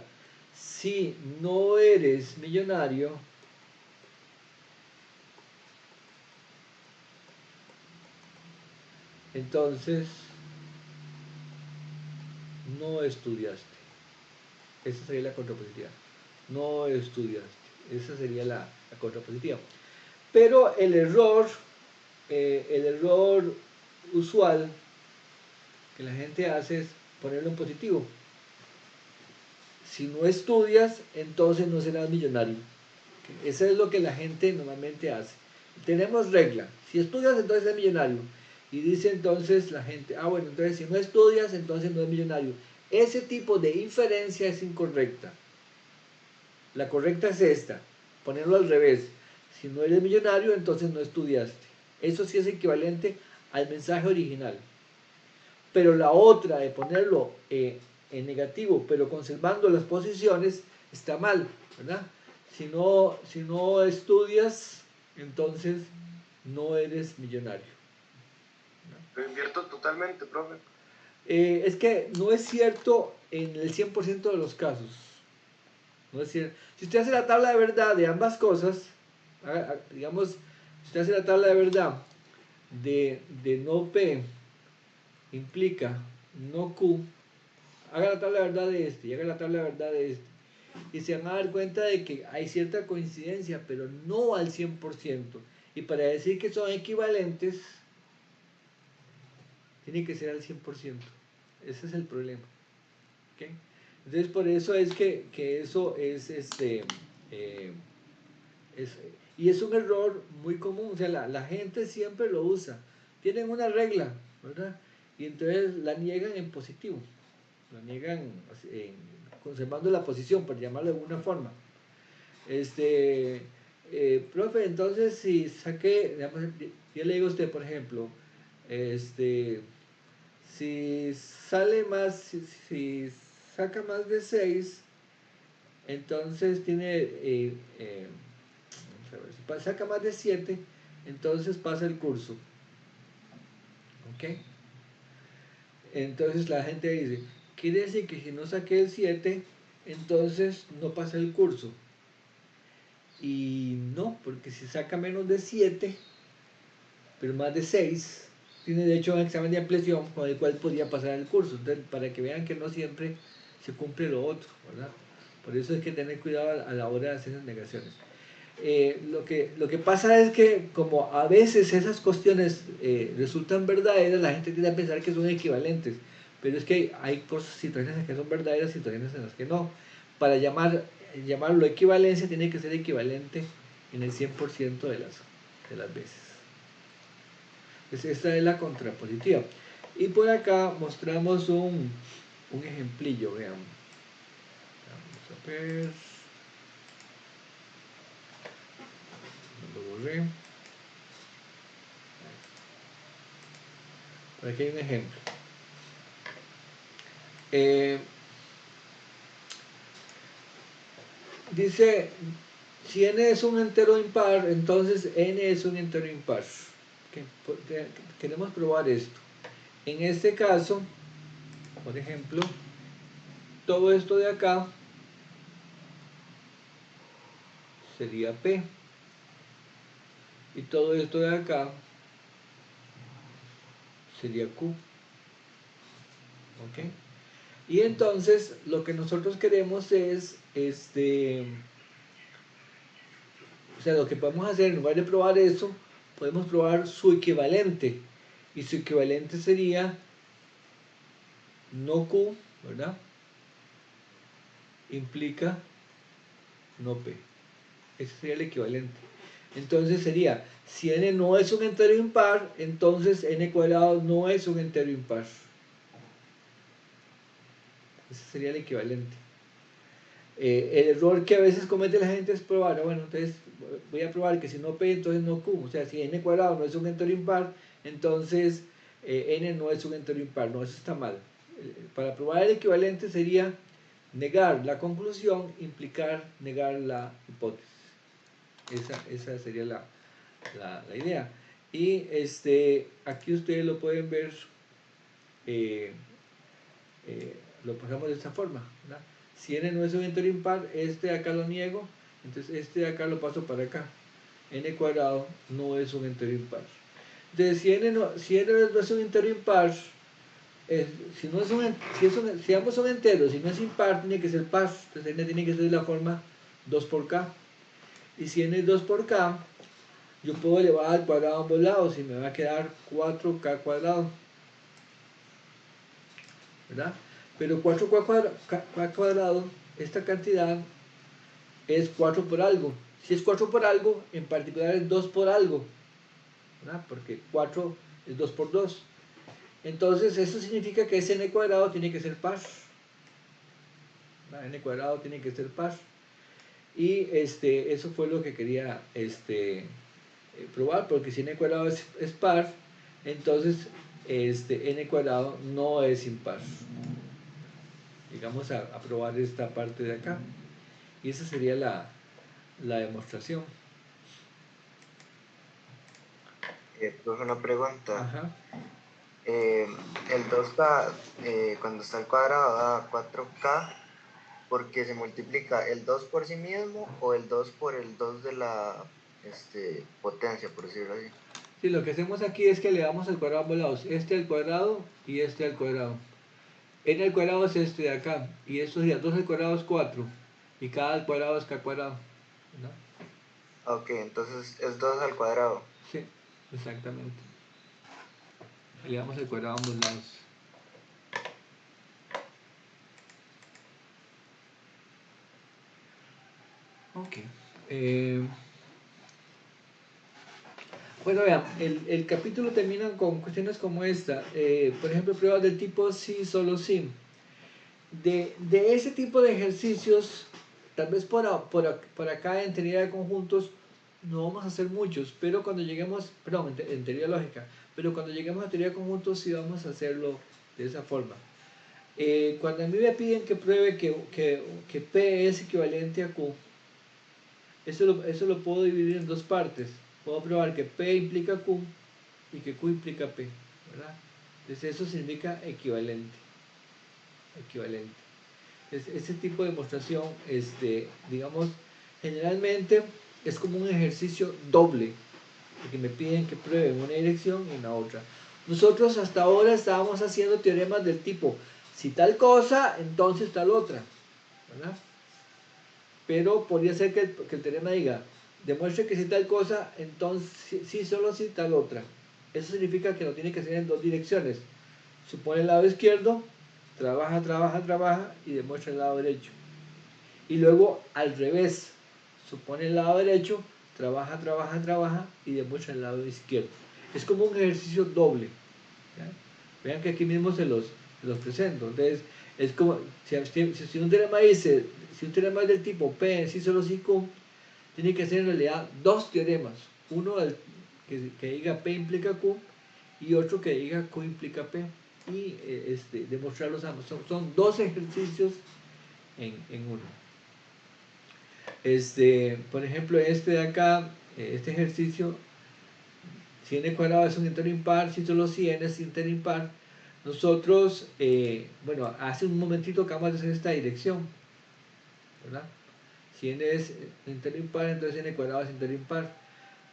Si no eres millonario, entonces no estudiaste. Esa sería la contrapositiva. No estudiaste. Esa sería la contrapositiva. Pero el error usual que la gente hace es ponerlo en positivo. Si no estudias, entonces no serás millonario. Eso es lo que la gente normalmente hace. Tenemos regla. Si estudias, entonces eres millonario. Y dice entonces la gente, bueno, entonces si no estudias, entonces no es millonario. Ese tipo de inferencia es incorrecta. La correcta es esta, ponerlo al revés. Si no eres millonario, entonces no estudiaste. Eso sí es equivalente al mensaje original. Pero la otra de ponerlo en negativo, pero conservando las posiciones, está mal, ¿verdad? Si no estudias, entonces no eres millonario. Lo invierto totalmente, profe. Es que no es cierto en el 100% de los casos. No es cierto. Si usted hace la tabla de verdad de ambas cosas, digamos, si usted hace la tabla de verdad de no P implica no Q, haga la tabla de verdad de este y haga la tabla de verdad de este. Y se van a dar cuenta de que hay cierta coincidencia, pero no al 100%. Y para decir que son equivalentes, tiene que ser al 100%. Ese es el problema. ¿Okay? Entonces, por eso es que eso es y es un error muy común. O sea, la gente siempre lo usa. Tienen una regla, ¿verdad? Y entonces la niegan en positivo. La niegan conservando la posición, por llamarlo de alguna forma. Profe, entonces si saqué, yo le digo a usted, por ejemplo, si sale más, si saca más de 6, entonces tiene, vamos a ver, si saca más de 7, entonces pasa el curso. ¿Ok? Entonces la gente dice, quiere decir que si no saqué el 7, entonces no pasa el curso. Y no, porque si saca menos de 7, pero más de 6, tiene de hecho un examen de ampliación con el cual podría pasar el curso. Entonces, para que vean que no siempre se cumple lo otro, ¿verdad? Por eso hay que tener cuidado a la hora de hacer esas negaciones. Lo que pasa es que como a veces esas cuestiones resultan verdaderas, la gente tiende a pensar que son equivalentes, pero es que hay situaciones en las que son verdaderas y situaciones en las que no. Para llamarlo equivalencia tiene que ser equivalente en el 100% de las veces. Entonces, esta es la contrapositiva. Y por acá mostramos un ejemplillo, vean. Vamos a ver. Lo borré. Por aquí hay un ejemplo. Dice, si n es un entero impar, entonces n es un entero impar. Queremos probar esto. En este caso, por ejemplo, todo esto de acá sería P. Y todo esto de acá sería Q. ¿Ok? Y entonces lo que nosotros queremos es, o sea, lo que podemos hacer en lugar de probar eso, podemos probar su equivalente. Y su equivalente sería no Q, ¿verdad? Implica no P. Ese sería el equivalente. Entonces sería, si n no es un entero impar, entonces n cuadrado no es un entero impar. Ese sería el equivalente. El error que a veces comete la gente es probar, bueno, entonces voy a probar que si no P, entonces no Q. O sea, si n cuadrado no es un entero impar, entonces n no es un entero impar. No, eso está mal. Para probar el equivalente sería negar la conclusión, implicar negar la hipótesis. Esa sería la idea. Y aquí ustedes lo pueden ver, lo pasamos de esta forma, ¿verdad? Si n no es un entero impar, de acá lo niego, entonces de acá lo paso para acá. N cuadrado no es un entero impar. Entonces, si n no es un entero impar, si ambos son enteros y no es impar, tiene que ser par. Entonces n tiene que ser de la forma 2 por k. Y si n es 2 por k, yo puedo elevar al cuadrado a ambos lados y me va a quedar 4k cuadrado, ¿verdad? Pero 4k cuadrado, esta cantidad es 4 por algo. Si es 4 por algo, en particular es 2 por algo, ¿verdad? Porque 4 es 2 por 2. Entonces, eso significa que ese n cuadrado tiene que ser par. N cuadrado tiene que ser par. Y eso fue lo que quería probar, porque si n cuadrado es par, entonces n cuadrado no es impar. Digamos a probar esta parte de acá. Y esa sería la demostración. Profe, una pregunta. Ajá. El 2K, cuando está al cuadrado, da 4K, porque se multiplica el 2 por sí mismo o el 2 por el 2 de la potencia, por decirlo así. Sí, lo que hacemos aquí es que le damos al cuadrado a ambos lados. Al cuadrado y al cuadrado. N al cuadrado es este de acá. Y esto sería 2 al cuadrado es 4. Y cada al cuadrado es k cuadrado, ¿no? Ok, entonces es 2 al cuadrado. Sí, exactamente. Le damos al cuadrado a ambos lados. Ok. Bueno, vean, el capítulo termina con cuestiones como esta. Por ejemplo, pruebas del tipo sí, solo sí. De ese tipo de ejercicios, tal vez por acá en teoría de conjuntos no vamos a hacer muchos, pero cuando lleguemos, perdón, en teoría lógica, pero cuando lleguemos a teoría de conjuntos sí vamos a hacerlo de esa forma. Cuando a mí me piden que pruebe que P es equivalente a Q, eso lo puedo dividir en dos partes. Puedo probar que P implica Q y que Q implica P, ¿verdad? Entonces eso significa equivalente. Ese tipo de demostración, digamos, generalmente es como un ejercicio doble, porque me piden que pruebe en una dirección y en la otra. Nosotros hasta ahora estábamos haciendo teoremas del tipo, si tal cosa, entonces tal otra, ¿verdad? Pero podría ser que el teorema diga, demuestre que si tal cosa, entonces sí, solo si tal otra. Eso significa que lo tiene que hacer en dos direcciones. Supone el lado izquierdo, trabaja y demuestra el lado derecho. Y luego al revés, supone el lado derecho, trabaja y demuestra el lado izquierdo. Es como un ejercicio doble. ¿Ya? Vean que aquí mismo se los presento. Entonces, es como, si un teorema dice, si un teorema es del tipo P, sí, solo sí, Q, tiene que ser en realidad dos teoremas. Uno que diga P implica Q y otro que diga Q implica P. Y demostrarlos ambos. Son dos ejercicios en uno. Por ejemplo, de acá, este ejercicio, si n cuadrado es un entero impar, si solo si n es entero impar, nosotros, bueno, hace un momentito acabamos de hacer esta dirección, ¿verdad? Si n es entero impar, entonces n cuadrado es entero impar.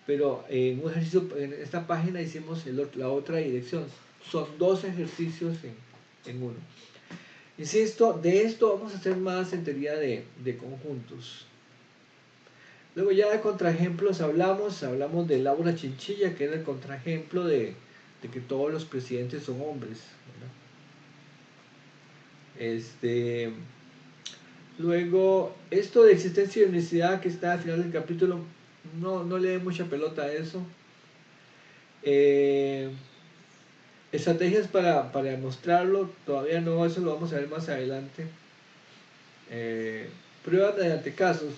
Pero en un ejercicio, en esta página hicimos la otra dirección. Son dos ejercicios en uno. Insisto, de esto vamos a hacer más en teoría de conjuntos. Luego ya de contraejemplos hablamos de Laura Chinchilla, que era el contraejemplo de que todos los presidentes son hombres, ¿verdad? Luego, esto de existencia y unicidad que está al final del capítulo, no le dé mucha pelota a eso. Estrategias para demostrarlo, todavía no, eso lo vamos a ver más adelante. Pruebas mediante casos.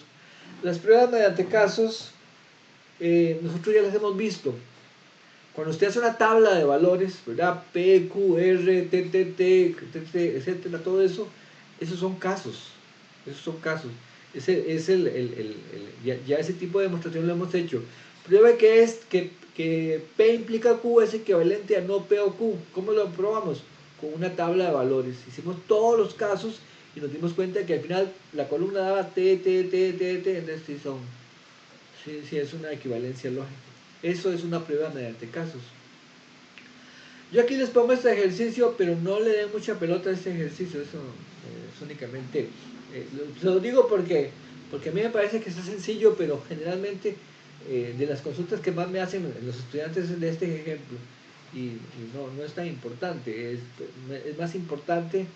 Las pruebas mediante casos, nosotros ya las hemos visto. Cuando usted hace una tabla de valores, ¿verdad? P, Q, R, T, T, T, etcétera, todo eso, esos son casos. Esos son casos. Ese es ya ese tipo de demostración lo hemos hecho. Pruebe que P implica Q es equivalente a no P o Q. ¿Cómo lo probamos? Con una tabla de valores. Hicimos todos los casos y nos dimos cuenta que al final la columna daba T, T, T, T, T. Entonces sí es una equivalencia lógica. Eso es una prueba mediante casos. Yo aquí les pongo este ejercicio, pero no le den mucha pelota a este ejercicio. Eso es únicamente... lo digo porque a mí me parece que está sencillo, pero generalmente de las consultas que más me hacen los estudiantes de este ejemplo, y no es tan importante. Es más importante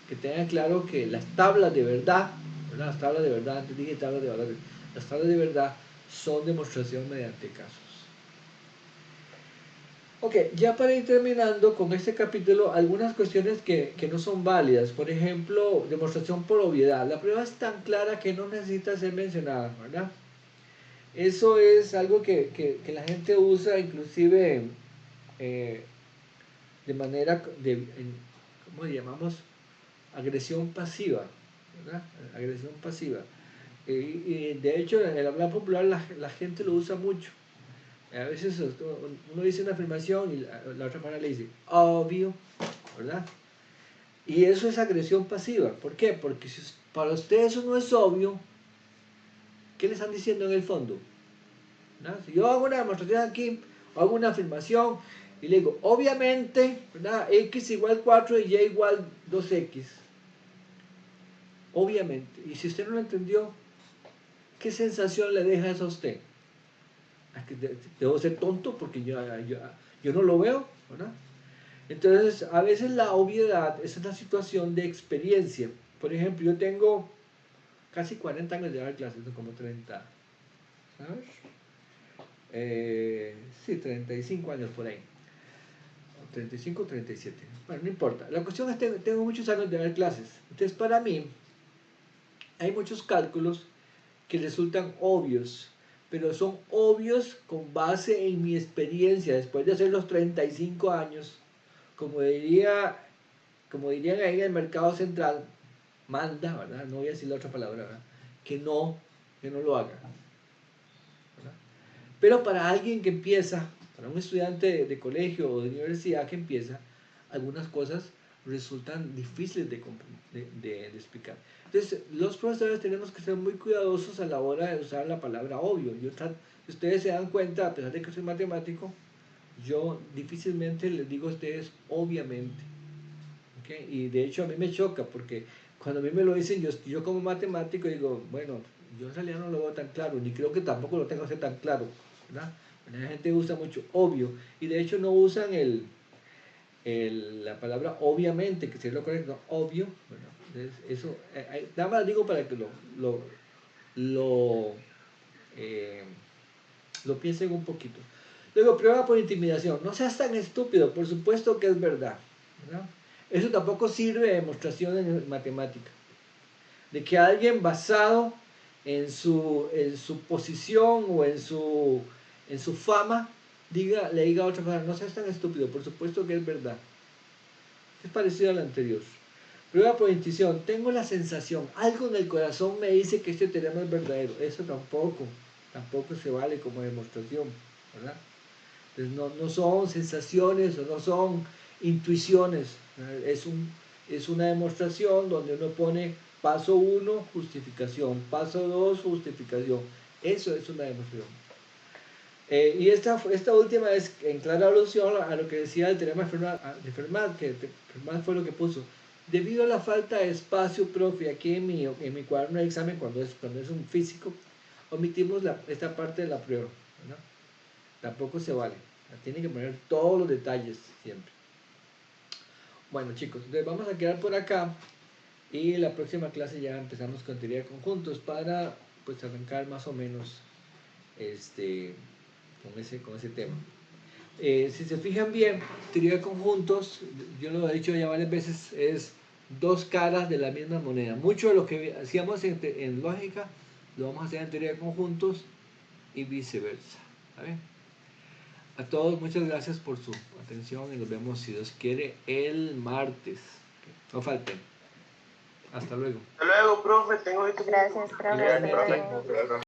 que tengan claro que las tablas de verdad, ¿verdad? Las tablas de verdad, antes dije tablas de valores, las tablas de verdad son demostración mediante casos. Ok, ya para ir terminando con este capítulo, algunas cuestiones que no son válidas. Por ejemplo, demostración por obviedad. La prueba es tan clara que no necesita ser mencionada, ¿verdad? Eso es algo que la gente usa inclusive de manera, ¿cómo le llamamos? Agresión pasiva, ¿verdad? Agresión pasiva. Y de hecho, en el habla popular la gente lo usa mucho. A veces uno dice una afirmación y la otra persona le dice, obvio, ¿verdad? Y eso es agresión pasiva. ¿Por qué? Porque si para ustedes eso no es obvio, ¿qué le están diciendo en el fondo? ¿Verdad? Si yo hago una demostración aquí, hago una afirmación y le digo, obviamente, ¿verdad? X igual 4 y Y igual 2X. Obviamente. Y si usted no lo entendió, ¿qué sensación le deja eso a usted? Debo ser tonto porque yo no lo veo, ¿verdad? Entonces, a veces la obviedad es una situación de experiencia. Por ejemplo, yo tengo casi 40 años de dar clases, ¿no? Como 30, ¿sabes? Sí, 35 años por ahí. 35 o 37. Bueno, no importa. La cuestión es que tengo muchos años de dar clases. Entonces, para mí, hay muchos cálculos que resultan obvios, pero son obvios con base en mi experiencia. Después de hacer los 35 años, como dirían ahí en el mercado central, manda, ¿verdad? No voy a decir la otra palabra, ¿verdad? Que no lo haga, ¿verdad? Pero para alguien que empieza, para un estudiante de colegio o de universidad que empieza, algunas cosas resultan difíciles de explicar. Entonces, los profesores tenemos que ser muy cuidadosos a la hora de usar la palabra obvio. Si ustedes se dan cuenta, a pesar de que soy matemático, yo difícilmente les digo a ustedes obviamente. ¿Okay? Y de hecho a mí me choca porque cuando a mí me lo dicen, yo como matemático digo, bueno, yo en realidad no lo veo tan claro, ni creo que tampoco lo tenga que ser tan claro, ¿verdad? La gente usa mucho obvio, y de hecho no usan la palabra obviamente, que sería lo correcto, obvio, bueno, entonces eso, nada más digo para que eh, lo piensen un poquito. Luego, prueba por intimidación. No seas tan estúpido, por supuesto que es verdad, ¿verdad? Eso tampoco sirve de demostración en matemática. De que alguien basado en su posición o en su fama le diga a otra persona, no seas tan estúpido, por supuesto que es verdad. Es parecido al anterior. Prueba por intuición. Tengo la sensación, algo en el corazón me dice que este teorema es verdadero. Eso tampoco se vale como demostración, ¿verdad? Entonces no son sensaciones o no son intuiciones. Es una demostración donde uno pone paso 1, justificación, paso 2, justificación. Eso es una demostración. Y esta última es en clara alusión a lo que decía el teorema de Fermat, que Fermat fue lo que puso. Debido a la falta de espacio, profe, aquí en mi cuaderno de examen, cuando es un físico, omitimos esta parte de la prueba, ¿verdad? Tampoco se vale. Tienen que poner todos los detalles siempre. Bueno, chicos, entonces vamos a quedar por acá. Y la próxima clase ya empezamos con teoría de conjuntos para pues arrancar más o menos con ese tema. Si se fijan bien, teoría de conjuntos, yo lo he dicho ya varias veces, es dos caras de la misma moneda. Mucho de lo que hacíamos en lógica lo vamos a hacer en teoría de conjuntos y viceversa. ¿Saben? A todos muchas gracias por su atención y nos vemos, si Dios quiere, el martes. No falten. Hasta luego. Hasta luego, profe. Tengo que... Gracias, profe. Hasta Bien, profe. luego. Gracias.